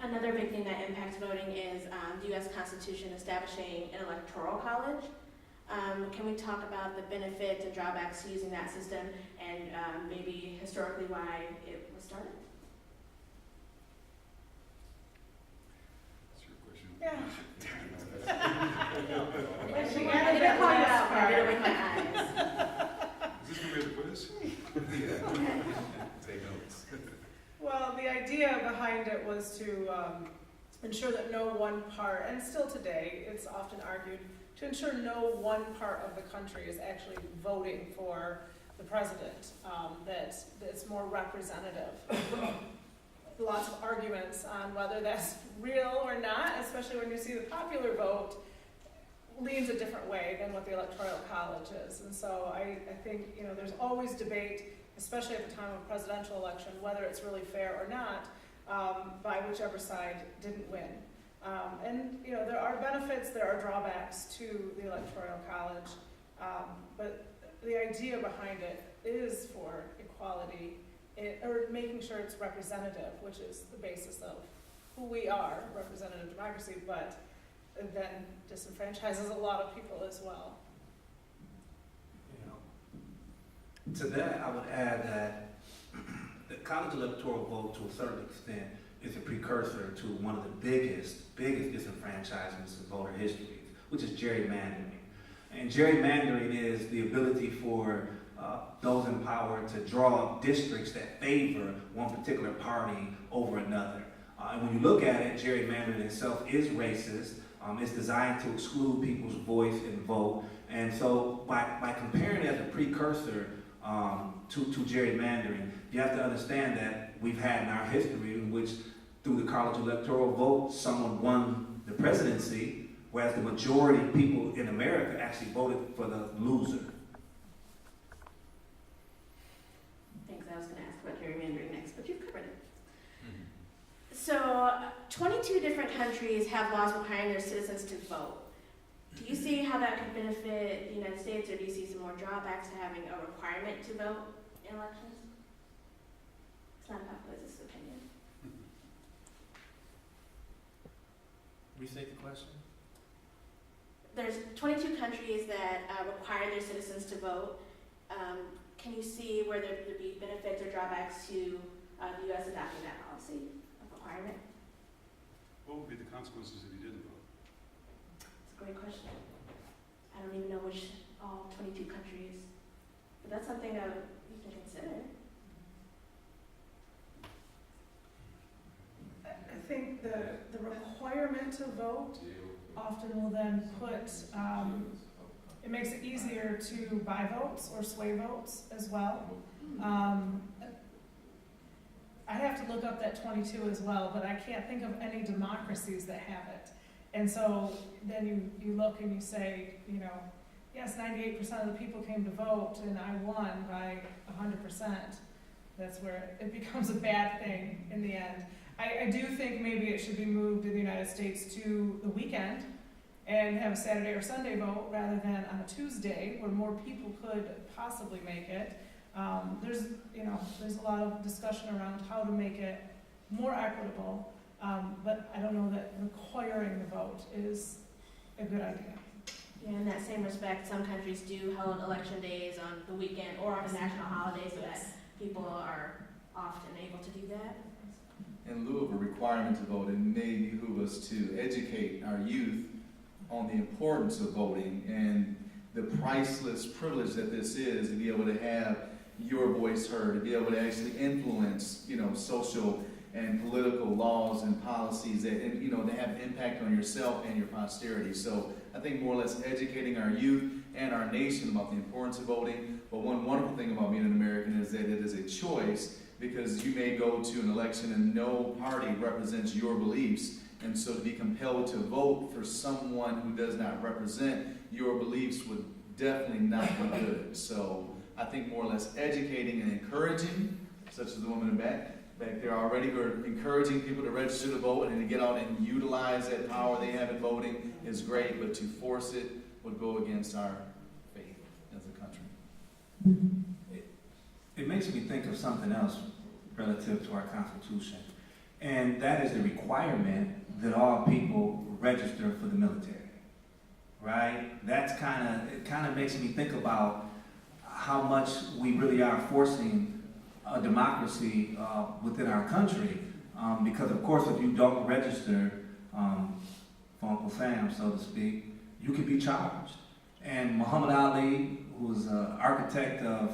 Another big thing that impacts voting is the U.S. Constitution establishing an electoral college. Can we talk about the benefits and drawbacks to using that system, and maybe historically why it was started? That's your question. Yeah. She wanted to call you out, but I did it with my eyes. Is this going to be the quiz? Take notes. Well, the idea behind it was to ensure that no one part, and still today, it's often argued, to ensure no one part of the country is actually voting for the president, that it's more representative. Lots of arguments on whether that's real or not, especially when you see the popular vote leans a different way than what the Electoral College is. And so I think, you know, there's always debate, especially at the time of a presidential election, whether it's really fair or not, by whichever side didn't win. And, you know, there are benefits, there are drawbacks to the Electoral College, but the idea behind it is for equality, or making sure it's representative, which is the basis of who we are, representative democracy, but then disenfranchises a lot of people as well. You know, to that, I would add that the college electoral vote, to a certain extent, is a precursor to one of the biggest disenfranchisements in voter history, which is gerrymandering. And gerrymandering is the ability for those in power to draw districts that favor one particular party over another. And when you look at it, gerrymandering itself is racist. It's designed to exclude people's voice and vote. And so by comparing it as a precursor to gerrymandering, you have to understand that we've had in our history in which through the college electoral vote, someone won the presidency, whereas the majority of people in America actually voted for the loser. Thanks, I was going to ask about gerrymandering next, but you've covered it. So, 22 different countries have laws requiring their citizens to vote. Do you see how that could benefit the United States, or do you see some more drawbacks to having a requirement to vote in elections? It's not about this opinion. Restate the question. There's 22 countries that require their citizens to vote. Can you see where there would be benefits or drawbacks to the U.S. adopting that policy of requirement? What would be the consequences if you didn't vote? It's a great question. I don't even know which all 22 countries, but that's something that you can consider. I think the requirement to vote often will then put, it makes it easier to buy votes or sway votes as well. I'd have to look up that 22 as well, but I can't think of any democracies that have it. And so then you look and you say, you know, yes, 98% of the people came to vote and I won by 100%. That's where it becomes a bad thing in the end. I do think maybe it should be moved in the United States to the weekend and have a Saturday or Sunday vote rather than on a Tuesday where more people could possibly make it. There's a lot of discussion around how to make it more equitable, but I don't know that requiring the vote is a good idea. Yeah, in that same respect, some countries do hold election days on the weekend or on a national holiday so that people are often able to do that. In lieu of a requirement to vote, it may behoove us to educate our youth on the importance of voting and the priceless privilege that this is to be able to have your voice heard, to be able to actually influence, social and political laws and policies that, that have impact on yourself and your posterity. So I think more or less educating our youth and our nation about the importance of voting. But one wonderful thing about being an American is that it is a choice, because you may go to an election and no party represents your beliefs. And so to be compelled to vote for someone who does not represent your beliefs would definitely not be good. So I think more or less educating and encouraging, such as the woman in back there already, we're encouraging people to register to vote and to get out and utilize that power they have in voting is great, but to force it would go against our faith as a country. It makes me think of something else relative to our Constitution, and that is the requirement that all people register for the military, right? It kind of makes me think about how much we really are forcing a democracy within our country, because of course if you don't register for Uncle Sam, so to speak, you can be charged. And Muhammad Ali, who was an architect of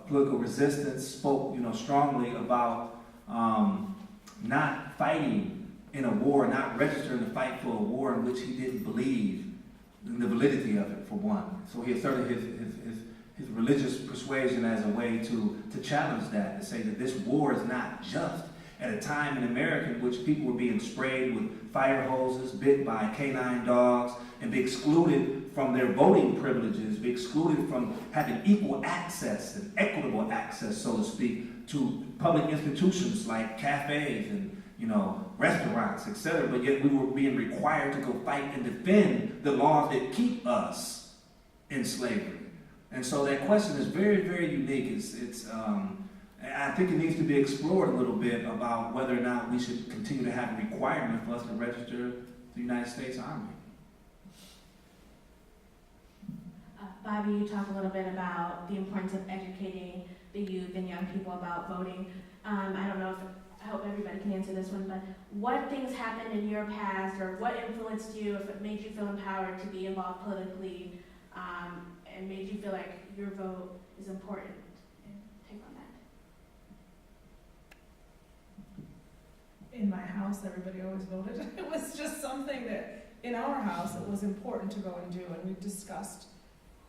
political resistance, spoke strongly about not fighting in a war, not registering to fight for a war in which he didn't believe in the validity of it, for one. So he asserted his religious persuasion as a way to challenge that, to say that this war is not just. At a time in America in which people were being sprayed with fire hoses, bit by canine dogs, and be excluded from their voting privileges, be excluded from having equal access and equitable access, so to speak, to public institutions like cafes and restaurants, etc. But yet we were being required to go fight and defend the laws that keep us in slavery. And so that question is very, very unique. I think it needs to be explored a little bit about whether or not we should continue to have a requirement for us to register the United States Army. Bobby, you talk a little bit about the importance of educating the youth and young people about voting. I hope everybody can answer this one, but what things happened in your past, or what influenced you, if it made you feel empowered to be involved politically, and made you feel like your vote is important? And take on that. In my house, everybody always voted. It was just something that, in our house, it was important to go and do, and we discussed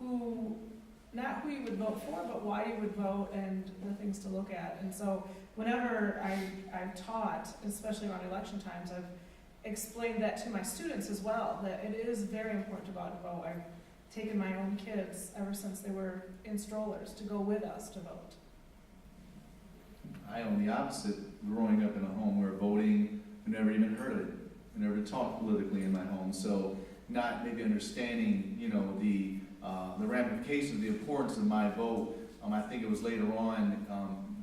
not who you would vote for, but why you would vote and the things to look at. And so whenever I've taught, especially around election times, I've explained that to my students as well, that it is very important to go out and vote. I've taken my own kids ever since they were in strollers to go with us to vote. I own the opposite, growing up in a home where voting, we never even heard of it. We never talked politically in my home. So not maybe understanding, the ramifications, the importance of my vote. I think it was later on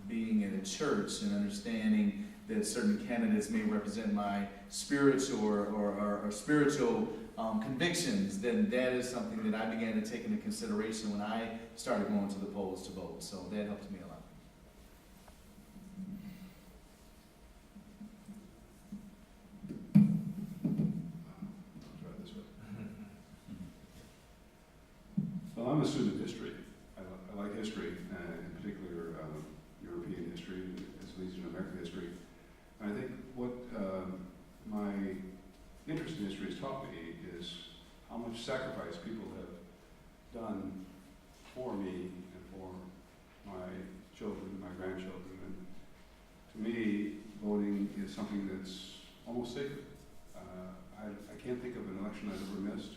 being in a church and understanding that certain candidates may represent my spiritual or spiritual convictions. Then that is something that I began to take into consideration when I started going to the polls to vote. So that helped me a lot. Well, I'm a student of history. I like history, in particular European history, as well as American history. And I think what my interest in history has taught me is how much sacrifice people have done for me and for my children, my grandchildren. And to me, voting is something that's almost sacred. I can't think of an election I've ever missed.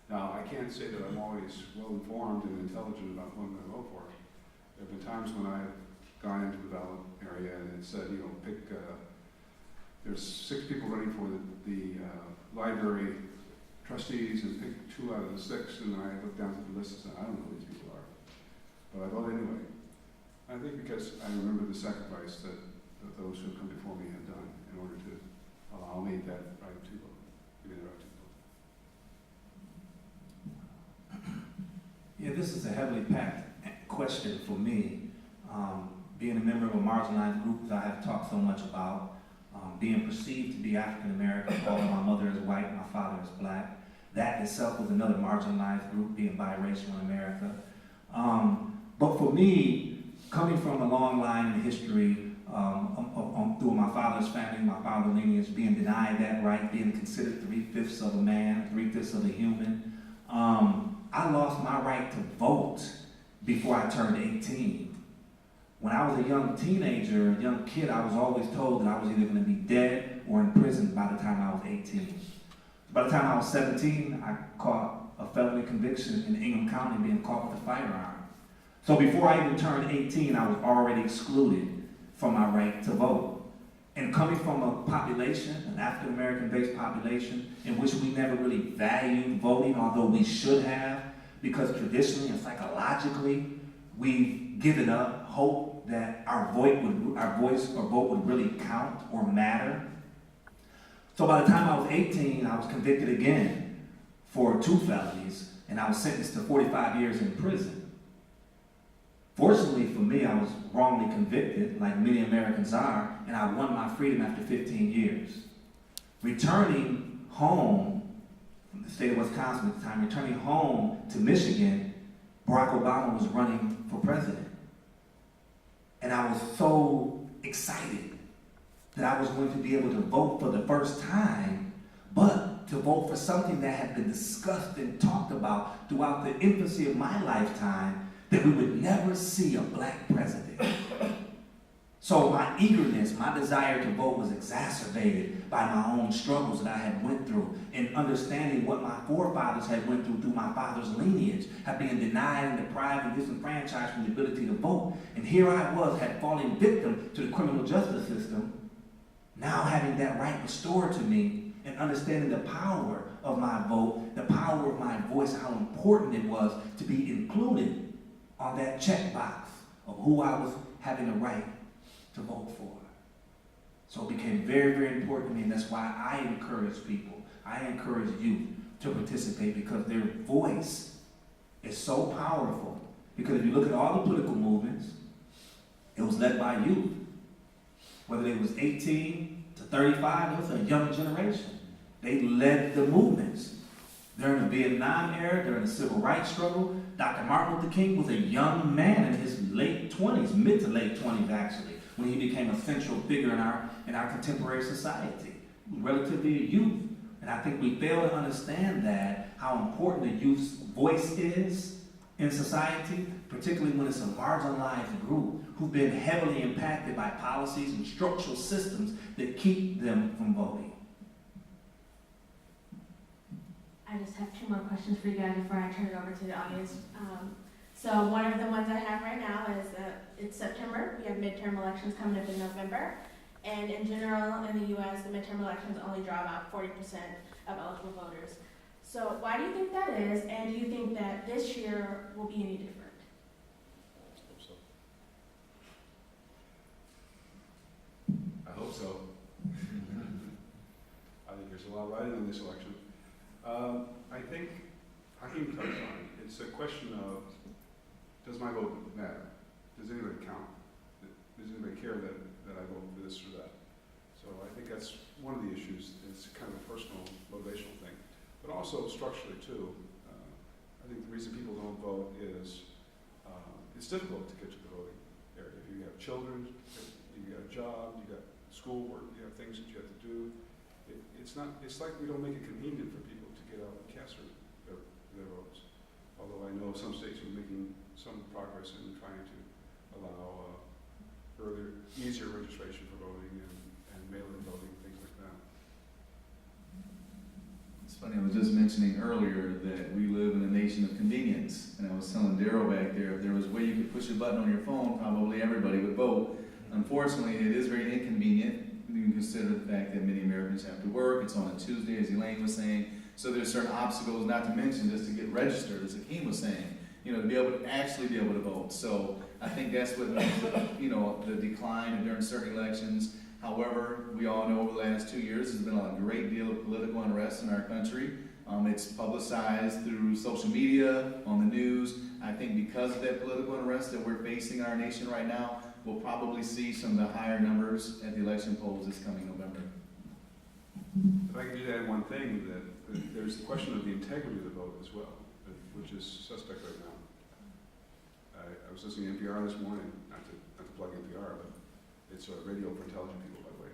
Now, I can't say that I'm always well-informed and intelligent about who I'm going to vote for. There have been times when I've gone into the ballot area and it said, pick, there's 6 people running for the library trustees, and pick 2 out of the 6, and I look down at the list and say, I don't know who these people are. But I vote anyway. I think because I remember the sacrifice that that those who come before me have done in order to allow me that right to vote, give me the right to vote. Yeah, this is a heavily packed question for me. Being a member of a marginalized group that I have talked so much about, being perceived to be African American, although my mother is white, my father is black. That itself was another marginalized group, being biracial in America. But for me, coming from a long line in history, through my father's family, my father's lineage, being denied that right, being considered 3/5 of a man, 3/5 of a human, I lost my right to vote before I turned 18. When I was a young teenager, a young kid, I was always told that I was either going to be dead or in prison by the time I was 18. By the time I was 17, I caught a felony conviction in Ingham County being caught with a firearm. So before I even turned 18, I was already excluded from my right to vote. And coming from a population, an African American based population, in which we never really valued voting, although we should have, because traditionally and psychologically, we've given up hope that our voice or vote would really count or matter. So by the time I was 18, I was convicted again for 2 felonies, and I was sentenced to 45 years in prison. Fortunately for me, I was wrongly convicted, like many Americans are, and I won my freedom after 15 years. Returning home from the state of Wisconsin at the time, returning home to Michigan, Barack Obama was running for president. And I was so excited that I was going to be able to vote for the first time, but to vote for something that had been discussed and talked about throughout the infancy of my lifetime, that we would never see a black president. So my eagerness, my desire to vote was exacerbated by my own struggles that I had went through, and understanding what my forefathers had went through my father's lineage, had been denied and deprived and disenfranchised from the ability to vote. And here I was, had fallen victim to the criminal justice system, now having that right restored to me, and understanding the power of my vote, the power of my voice, how important it was to be included on that checkbox of who I was having a right to vote for. So it became very, very important to me, and that's why I encourage people, I encourage youth to participate, because their voice is so powerful. Because if you look at all the political movements, it was led by youth. Whether it was 18 to 35, it was a young generation. They led the movements. During the Vietnam era, during the civil rights struggle, Dr. Martin Luther King was a young man in his late 20s, mid to late 20s actually, when he became a central figure in our contemporary society, relatively a youth. And I think we fail to understand that, how important the youth's voice is in society, particularly when it's a marginalized group who've been heavily impacted by policies and structural systems that keep them from voting. I just have 2 more questions for you guys before I turn it over to the audience. So one of the ones I have right now is it's September. We have midterm elections coming up in November. And in general, in the U.S., the midterm elections only draw about 40% of eligible voters. So why do you think that is? And do you think that this year will be any different? I hope so. I think there's a lot riding on this election. I think Hakim touched on it. It's a question of, does my vote matter? Does anybody count? Does anybody care that I vote for this or that? So I think that's one of the issues. It's kind of a personal, motivational thing. But also structurally too. I think the reason people don't vote is it's difficult to get to the voting area. If you have children, you got a job, you got schoolwork, you have things that you have to do. It's like we don't make it convenient for people to get out and cast their votes. Although I know some states are making some progress in trying to allow easier registration for voting and mail-in voting, things like that. It's funny, I was just mentioning earlier that we live in a nation of convenience, and I was telling Daryl back there, if there was a way you could push a button on your phone, probably everybody would vote. Unfortunately, it is very inconvenient. You can consider the fact that many Americans have to work. It's on a Tuesday, as Elaine was saying. So there's certain obstacles, not to mention just to get registered, as Hakim was saying. to be able to actually be able to vote. So I think that's what makes, the decline during certain elections. However, we all know over the last 2 years there's been a great deal of political unrest in our country. It's publicized through social media, on the news. I think because of that political unrest that we're facing in our nation right now, we'll probably see some of the higher numbers at the election polls this coming November. If I could just add one thing, that there's the question of the integrity of the vote as well, which is suspect right now. I was listening to NPR this morning, not to plug NPR, but it's a radio for intelligent people, by the way.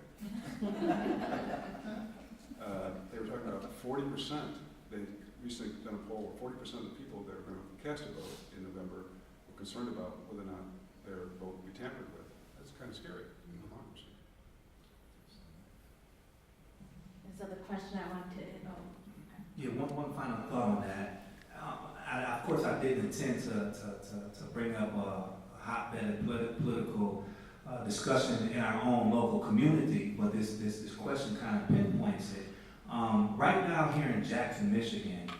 They were talking about 40%. They recently done a poll where 40% of the people that are going to cast a vote in November were concerned about whether or not their vote would be tampered with. That's kind of scary in democracy. And so the question I want to, Yeah, one final thought on that. Of course, I didn't intend to bring up a hotbed political discussion in our own local community, but this question kind of pinpoints it. Right now here in Jackson, Michigan,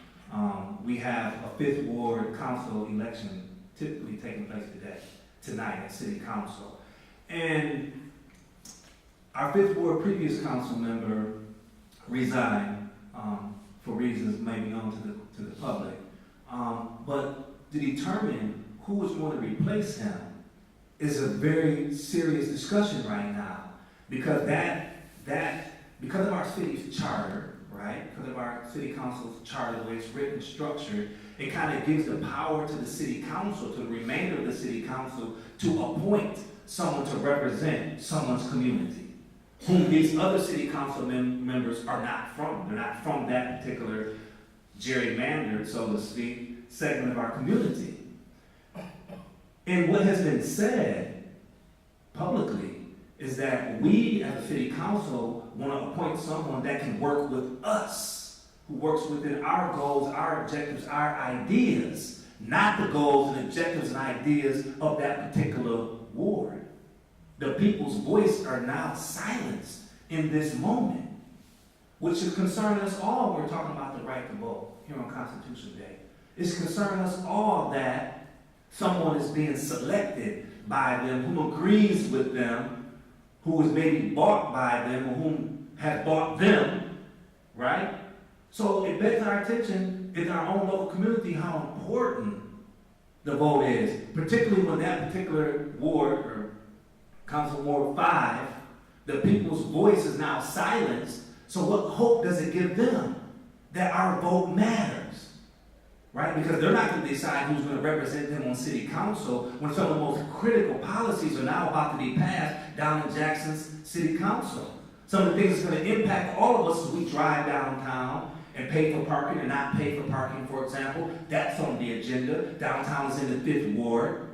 we have a 5th Ward Council election typically taking place tonight at City Council. And our 5th Ward previous council member resigned for reasons maybe known to the public. But to determine who is going to replace him is a very serious discussion right now, because because of our city's charter, right? Because of our city council's charter, the way it's written, structured, it kind of gives the power to the city council, to the remainder of the city council, to appoint someone to represent someone's community, whom these other city council members are not from. They're not from that particular gerrymandered, so to speak, segment of our community. And what has been said publicly is that we as a city council want to appoint someone that can work with us, who works within our goals, our objectives, our ideas, not the goals and objectives and ideas of that particular ward. The people's voice are now silenced in this moment, which should concern us all when we're talking about the right to vote here on Constitution Day. It's concerning us all that someone is being selected by them, who agrees with them, who is maybe bought by them, or whom has bought them, right? So it begs our attention in our own local community how important the vote is, particularly when that particular ward, or Council Ward 5, the people's voice is now silenced. So what hope does it give them that our vote matters? Right? Because they're not going to decide who's going to represent them on city council when some of the most critical policies are now about to be passed down in Jackson's city council. Some of the things that's going to impact all of us as we drive downtown and pay for parking or not pay for parking, for example. That's on the agenda. Downtown is in the 5th Ward.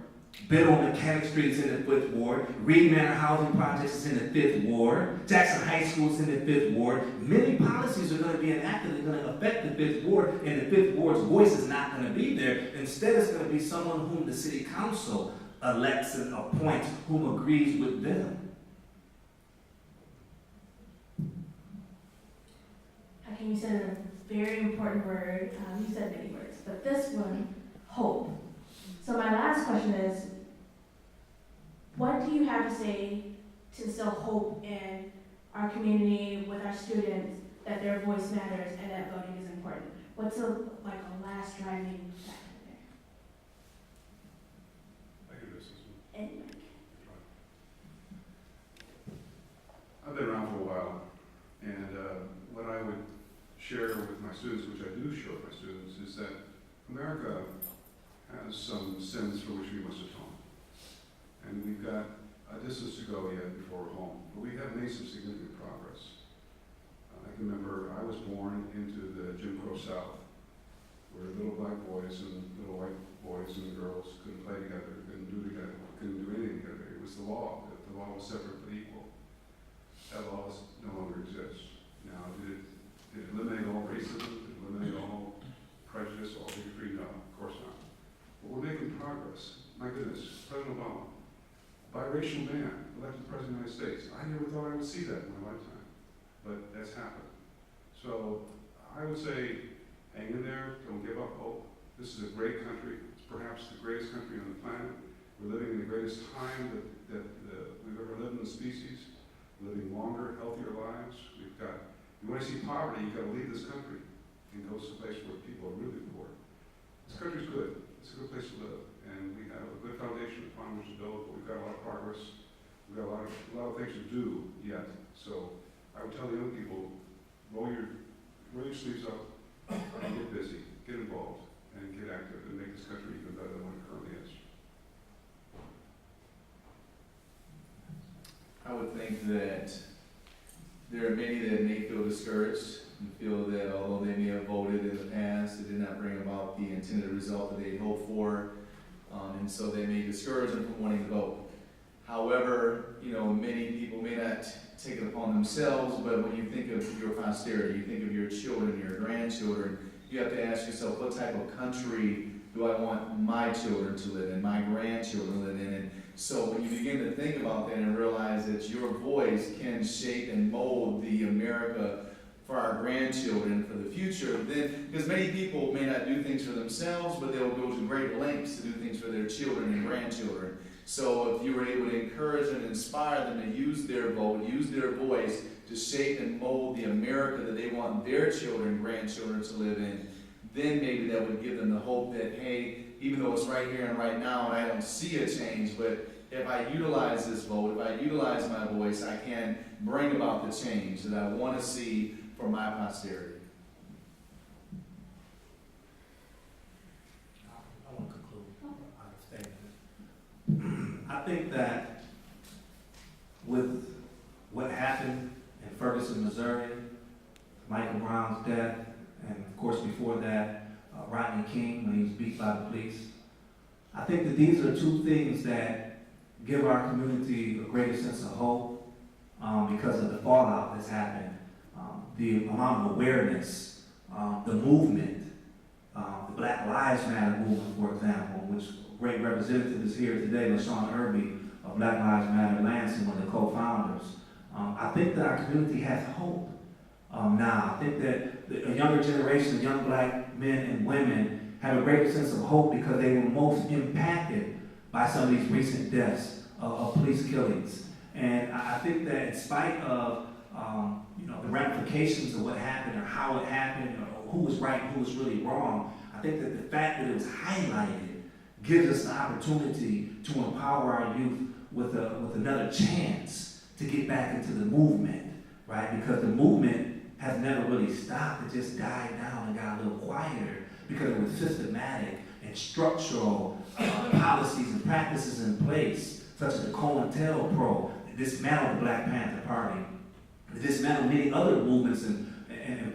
Bid on Mechanic Street is in the 5th Ward. Reed Manor Housing Projects is in the 5th Ward. Jackson High School is in the 5th Ward. Many policies are going to be enacted that are going to affect the 5th Ward, and the 5th Ward's voice is not going to be there. Instead, it's going to be someone whom the city council elects and appoints, whom agrees with them. Hakim, you said a very important word. You said many words, but this one, hope. So my last question is, what do you have to say to instill hope in our community, with our students, that their voice matters and that voting is important? What's a last driving factor there? I can do this. And I've been around for a while, and what I would share with my students, which I do share with my students, is that America has some sins for which we must atone. And we've got a distance to go yet before we're home, but we have made some significant progress. I can remember I was born into the Jim Crow South, where little black boys and little white boys and girls couldn't play together, couldn't do anything together. It was the law. The law was separate but equal. That law no longer exists. Now, did it eliminate all racism? Did it eliminate all prejudice, all bigotry? No, of course not. But we're making progress. My goodness, President Obama, biracial man, elected President of the United States. I never thought I would see that in my lifetime, but that's happened. So I would say, hang in there, don't give up hope. This is a great country, it's perhaps the greatest country on the planet. We're living in the greatest time that we've ever lived in the species, living longer, healthier lives. You want to see poverty, you've got to leave this country and go someplace where people are really poor. This country's good. It's a good place to live. And we have a good foundation upon which to build, but we've got a lot of progress. We've got a lot of things to do yet. So I would tell the young people, roll your sleeves up and get busy, get involved, and get active and make this country even better than what it currently is. I would think that there are many that may feel discouraged and feel that although they may have voted in the past, it did not bring about the intended result that they hoped for, and so they may discourage them from wanting to vote. However, many people may not take it upon themselves, but when you think of your posterity, you think of your children, your grandchildren, you have to ask yourself, what type of country do I want my children to live in, my grandchildren to live in? And so when you begin to think about that and realize that your voice can shape and mold the America for our grandchildren for the future, then, because many people may not do things for themselves, but they'll go to great lengths to do things for their children and grandchildren. So if you were able to encourage and inspire them to use their vote, use their voice to shape and mold the America that they want their children and grandchildren to live in, then maybe that would give them the hope that, hey, even though it's right here and right now and I don't see a change, but if I utilize this vote, if I utilize my voice, I can bring about the change that I want to see for my posterity. I want to conclude our statement. I think that with what happened in Ferguson, Missouri, Michael Brown's death, and of course before that, Rodney King when he was beat by the police, I think that these are two things that give our community a greater sense of hope because of the fallout that's happened. The amount of awareness, the movement, the Black Lives Matter movement, for example, which a great representative is here today, LaShawn Irby of Black Lives Matter Lansing, one of the co-founders. I think that our community has hope now. I think that a younger generation of young black men and women have a greater sense of hope because they were most impacted by some of these recent deaths of police killings. And I think that in spite of the ramifications of what happened or how it happened or who was right and who was really wrong, I think that the fact that it was highlighted gives us the opportunity to empower our youth with another chance to get back into the movement, right? Because the movement has never really stopped. It just died down and got a little quieter because it was systematic and structural policies and practices in place, such as the COINTELPRO, dismantled the Black Panther Party, dismantled many other movements and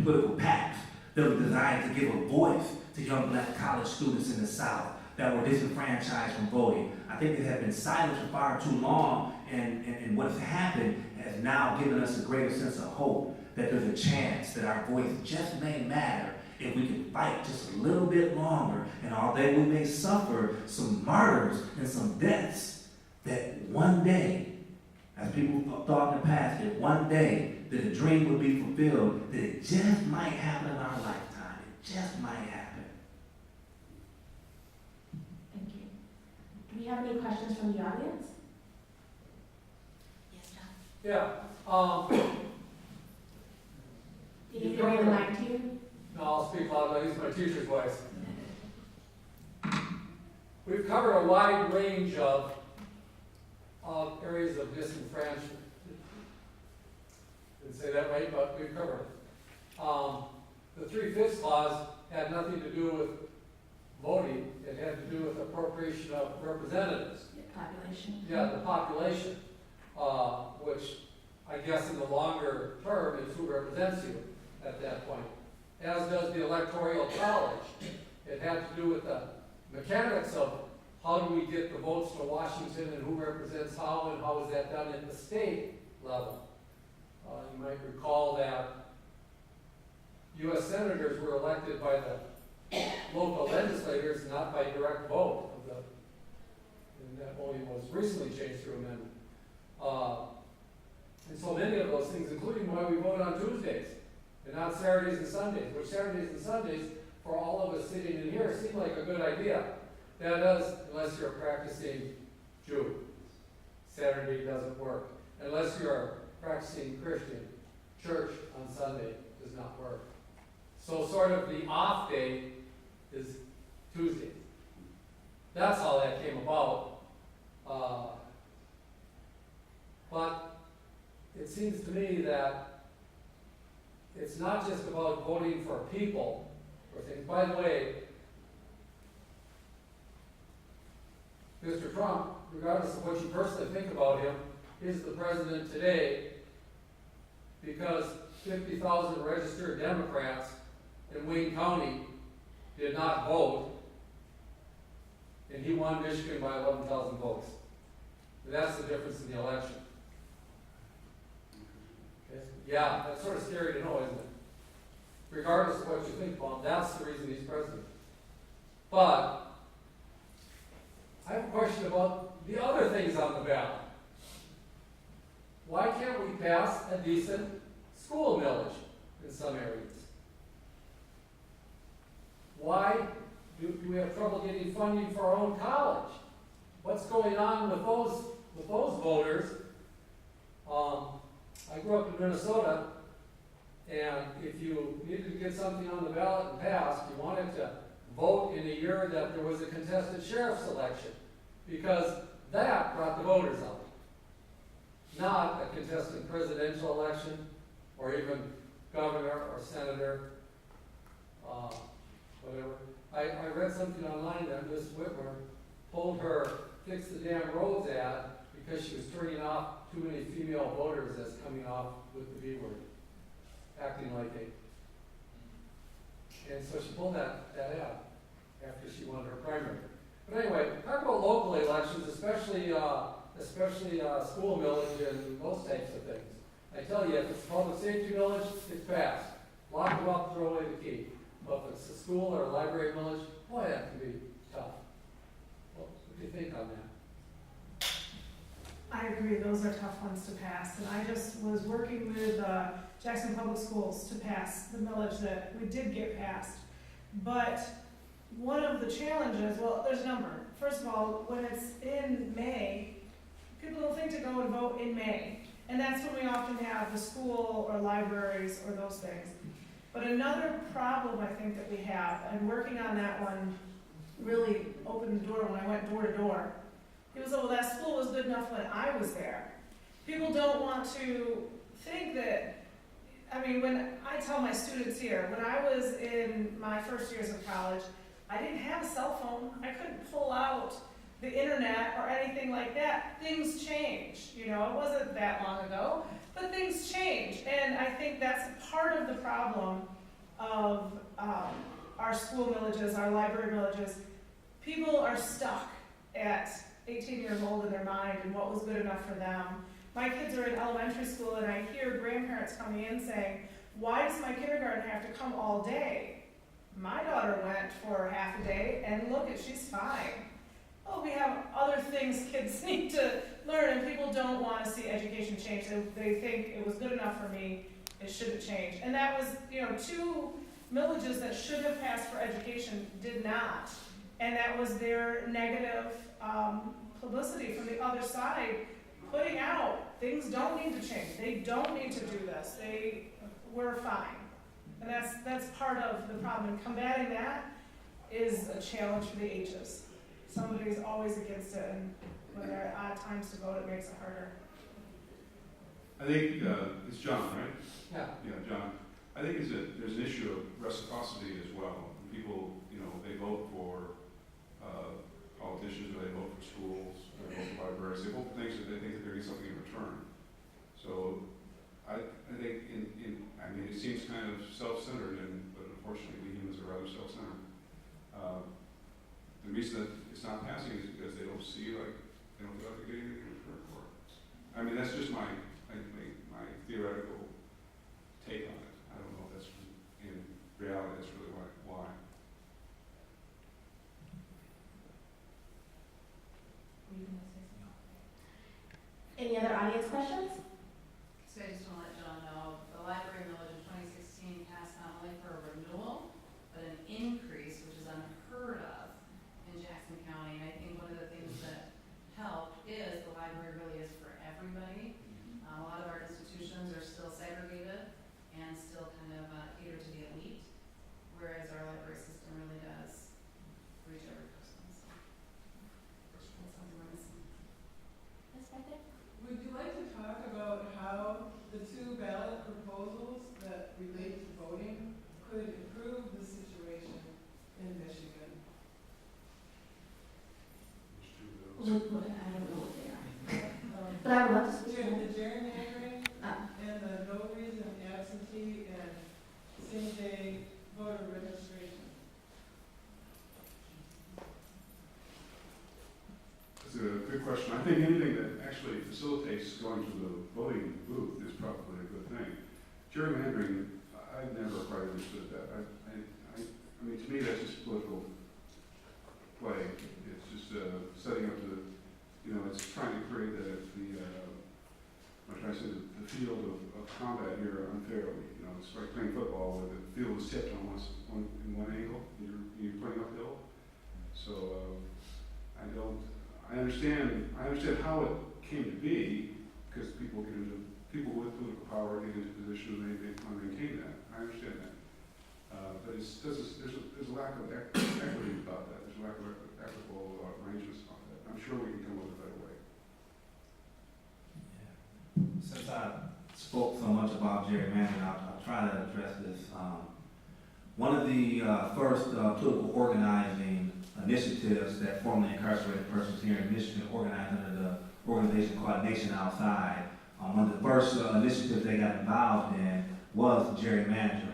political pacts that were designed to give a voice to young black college students in the South that were disenfranchised from voting. I think they have been silent for far too long, and what's happened has now given us a greater sense of hope that there's a chance that our voice just may matter if we can fight just a little bit longer, and although we may suffer some martyrs and some deaths, that one day, as people thought in the past, that one day that a dream would be fulfilled, that it just might happen in our lifetime. It just might happen. Thank you. Do we have any questions from the audience? Yes, John. Yeah. Can you bring the mic to you? No, I'll speak loud. I'll use my teacher's voice. We've covered a wide range of areas of disenfranchisement. Didn't say that right, but we've covered it. The 3/5 clause had nothing to do with voting. It had to do with appropriation of representatives. Population. Yeah, the population, which I guess in the longer term is who represents you at that point. As does the electoral college. It had to do with the mechanics of how do we get the votes to Washington and who represents how and how is that done at the state level. You might recall that U.S. senators were elected by the local legislators, not by direct vote. And that only was recently changed through amendment. And so many of those things, including why we vote on Tuesdays and not Saturdays and Sundays, which Saturdays and Sundays, for all of us sitting in here, seem like a good idea. That does, unless you're a practicing Jew. Saturday doesn't work. Unless you're a practicing Christian, church on Sunday does not work. So sort of the off day is Tuesday. That's how that came about. But it seems to me that it's not just about voting for people or things. By the way, Mr. Trump, regardless of what you personally think about him, is the president today because 50,000 registered Democrats in Wayne County did not vote, and he won Michigan by 11,000 votes. That's the difference in the election. Okay? Yeah, that's sort of scary to know, isn't it? Regardless of what you think about him, that's the reason he's president. But I have a question about the other things on the ballot. Why can't we pass a decent school millage in some areas? Why do we have trouble getting funding for our own college? What's going on with those voters? I grew up in Minnesota, and if you needed to get something on the ballot and passed, you wanted to vote in a year that there was a contested sheriff's election, because that brought the voters out. Not a contested presidential election, or even governor or senator, whatever. I read something online that Miss Whitmer told her fix the damn roads ad because she was turning off too many female voters as coming off with the B word, acting like a. And so she pulled that ad after she won her primary. But anyway, talk about local elections, especially school millage and those types of things. I tell you, if it's a public safety millage, it's passed. Lock them up, throw away the key. But if it's a school or a library millage, boy, that can be tough. Well, what do you think on that? I agree, those are tough ones to pass, and I just was working with Jackson Public Schools to pass the millage that we did get passed. But one of the challenges, well, there's a number. First of all, when it's in May, people don't think to go and vote in May. And that's when we often have the school or libraries or those things. But another problem I think that we have, and working on that one really opened the door when I went door to door. People said, well, that school was good enough when I was there. People don't want to think that, I mean, when I tell my students here, when I was in my first years of college, I didn't have a cell phone. I couldn't pull out the internet or anything like that. Things change, you know, it wasn't that long ago, but things change. And I think that's part of the problem of our school villages, our library villages. People are stuck at 18 years old in their mind and what was good enough for them. My kids are in elementary school and I hear grandparents coming in saying, why does my kindergarten have to come all day? My daughter went for half a day and look, she's fine. Well, we have other things kids need to learn, and people don't want to see education change. They think it was good enough for me, it shouldn't change. And that was, you know, 2 villages that should have passed for education did not. And that was their negative publicity from the other side, putting out, things don't need to change. They don't need to do this. We're fine. And that's part of the problem. And combating that is a challenge for the H's. Somebody's always against it, and when there are odd times to vote, it makes it harder. I think, it's John, right? Yeah. Yeah, John. I think there's an issue of reciprocity as well. People, you know, they vote for politicians, or they vote for schools, or they vote for libraries. They vote for things that they think that they're getting something in return. So I think I mean, it seems kind of self-centered, but unfortunately we humans are rather self-centered. The reason that it's not passing is because they don't see, like, they don't feel like they're getting anything in return for it. I mean, that's just my theoretical take on it. I don't know if that's, in reality, that's really why. Any other audience questions? So I just want to let John know, the library millage of 2016 passed not only for a renewal, but an increase, which is unheard of in Jackson County. I don't know what they are. But I would love to speak. The gerrymandering and the no reason absentee and same-day voter registration. That's a good question. I think anything that actually facilitates going to the voting booth is probably a good thing. Gerrymandering, I've never quite understood that. I mean, to me, that's just political play. It's just setting up it's trying to create I'm trying to say the field of combat here unfairly. It's like playing football where the field is tipped on in one angle, and you're playing uphill. So I understand how it came to be, because people with political power get into positions and they want to maintain that. I understand that. But there's a lack of equity about that. There's a lack of equitable arrangements on that. I'm sure we can come up with a better way. Since I spoke so much about gerrymandering, I'll try to address this. One of the first political organizing initiatives that formerly incarcerated persons here in Michigan organized under the organization called Nation Outside, one of the first initiatives they got involved in was gerrymandering.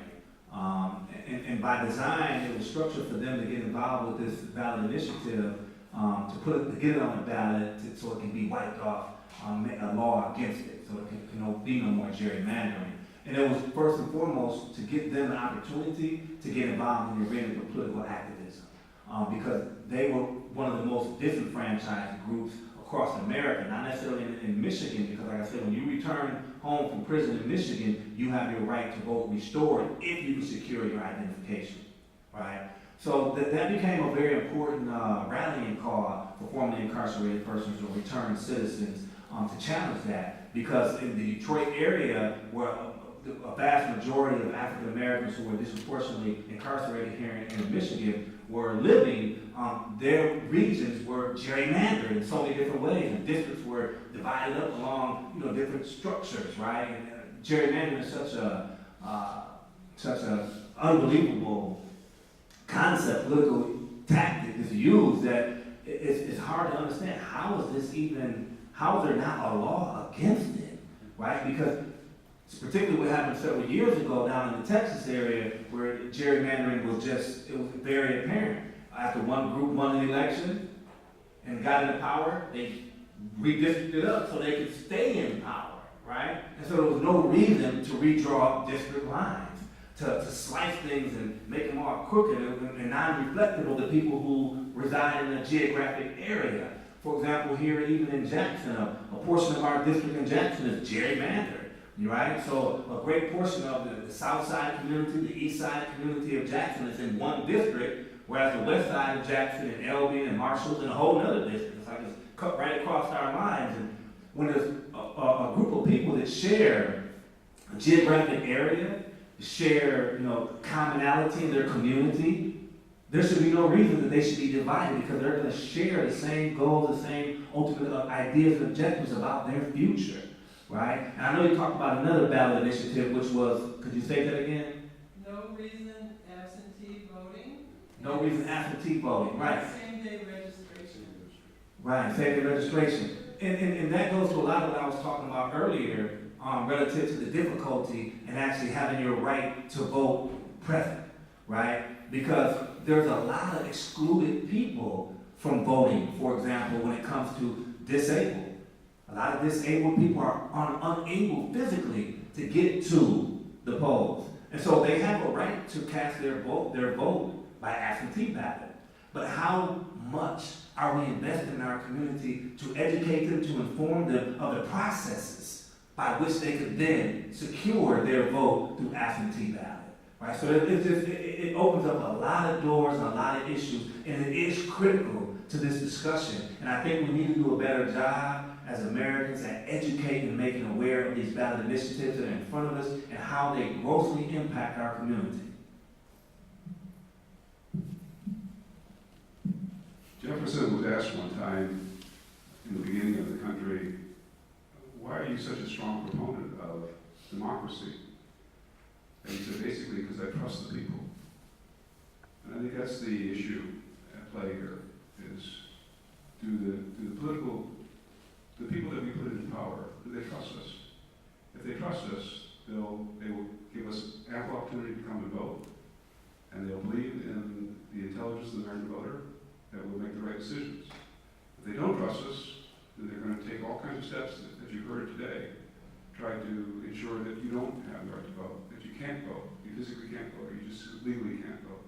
And by design, it was structured for them to get involved with this ballot initiative to get it on the ballot so it can be wiped off, a law against it, so it can be no more gerrymandering. And it was first and foremost to give them an opportunity to get involved in the arena of political activism, because they were one of the most disenfranchised groups across America, not necessarily in Michigan, because like I said, when you return home from prison in Michigan, you have your right to vote restored if you can secure your identification, right? So that became a very important rallying call for formerly incarcerated persons or returned citizens to challenge that, because in the Detroit area, where a vast majority of African Americans who were disproportionately incarcerated here in Michigan were living, their regions were gerrymandered in so many different ways, and districts were divided up along different structures, right? And gerrymandering is such a unbelievable concept, political tactic is used that it's hard to understand how is there not a law against it, right? Because it's particularly what happened several years ago down in the Texas area where gerrymandering was very apparent. After one group won the election and got into power, they redistricted it up so they could stay in power, right? And so there was no reason to redraw district lines, to slice things and make them all crooked and non-reflective of the people who reside in a geographic area. For example, here even in Jackson, a portion of our district in Jackson is gerrymandered. Right? So a great portion of the south side community, the east side community of Jackson is in one district, whereas the west side of Jackson and Elby and Marshall's in a whole other district. It's like it's cut right across our lines. And when there's a group of people that share a geographic area, share commonality in their community, there should be no reason that they should be divided, because they're going to share the same goals, the same ultimate ideas and objectives about their future. Right? And I know you talked about another ballot initiative, which was, could you say that again? No reason absentee voting. No reason absentee voting, right. Same-day registration. Right, same-day registration. And that goes to a lot of what I was talking about earlier, relative to the difficulty in actually having your right to vote present, right? Because there's a lot of excluded people from voting, for example, when it comes to disabled. A lot of disabled people are unable physically to get to the polls. And so they have a right to cast their vote by absentee ballot. But how much are we investing in our community to educate them, to inform them of the processes by which they could then secure their vote through absentee ballot? Right? So it opens up a lot of doors and a lot of issues, and it is critical to this discussion. And I think we need to do a better job as Americans at educating and making aware of these ballot initiatives that are in front of us and how they grossly impact our community. Jefferson was asked one time in the beginning of the country, why are you such a strong proponent of democracy? And he said, basically, because I trust the people. And I think that's the issue at play here, is the people that we put in power, do they trust us? If they trust us, they will give us ample opportunity to come and vote, and they'll believe in the intelligence of the American voter that we'll make the right decisions. If they don't trust us, then they're going to take all kinds of steps, as you heard today, try to ensure that you don't have the right to vote, that you can't vote, you physically can't vote, or you just legally can't vote.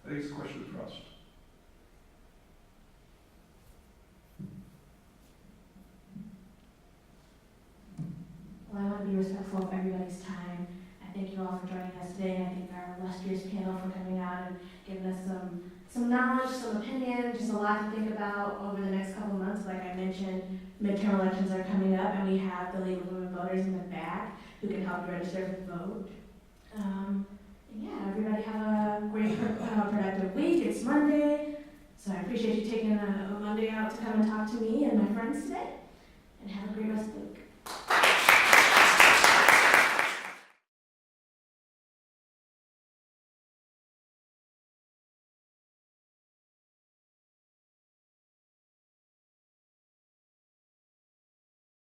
I think it's a question of trust. Well, I want to be respectful of everybody's time. I thank you all for joining us today, and I thank our illustrious panel for coming out and giving us some knowledge, some opinion, just a lot to think about over the next couple of months. Like I mentioned, midterm elections are coming up, and we have the League of Women Voters in the back who can help you register to vote. And yeah, everybody have a great, productive week. It's Monday, so I appreciate you taking a Monday out to come and talk to me and my friends today.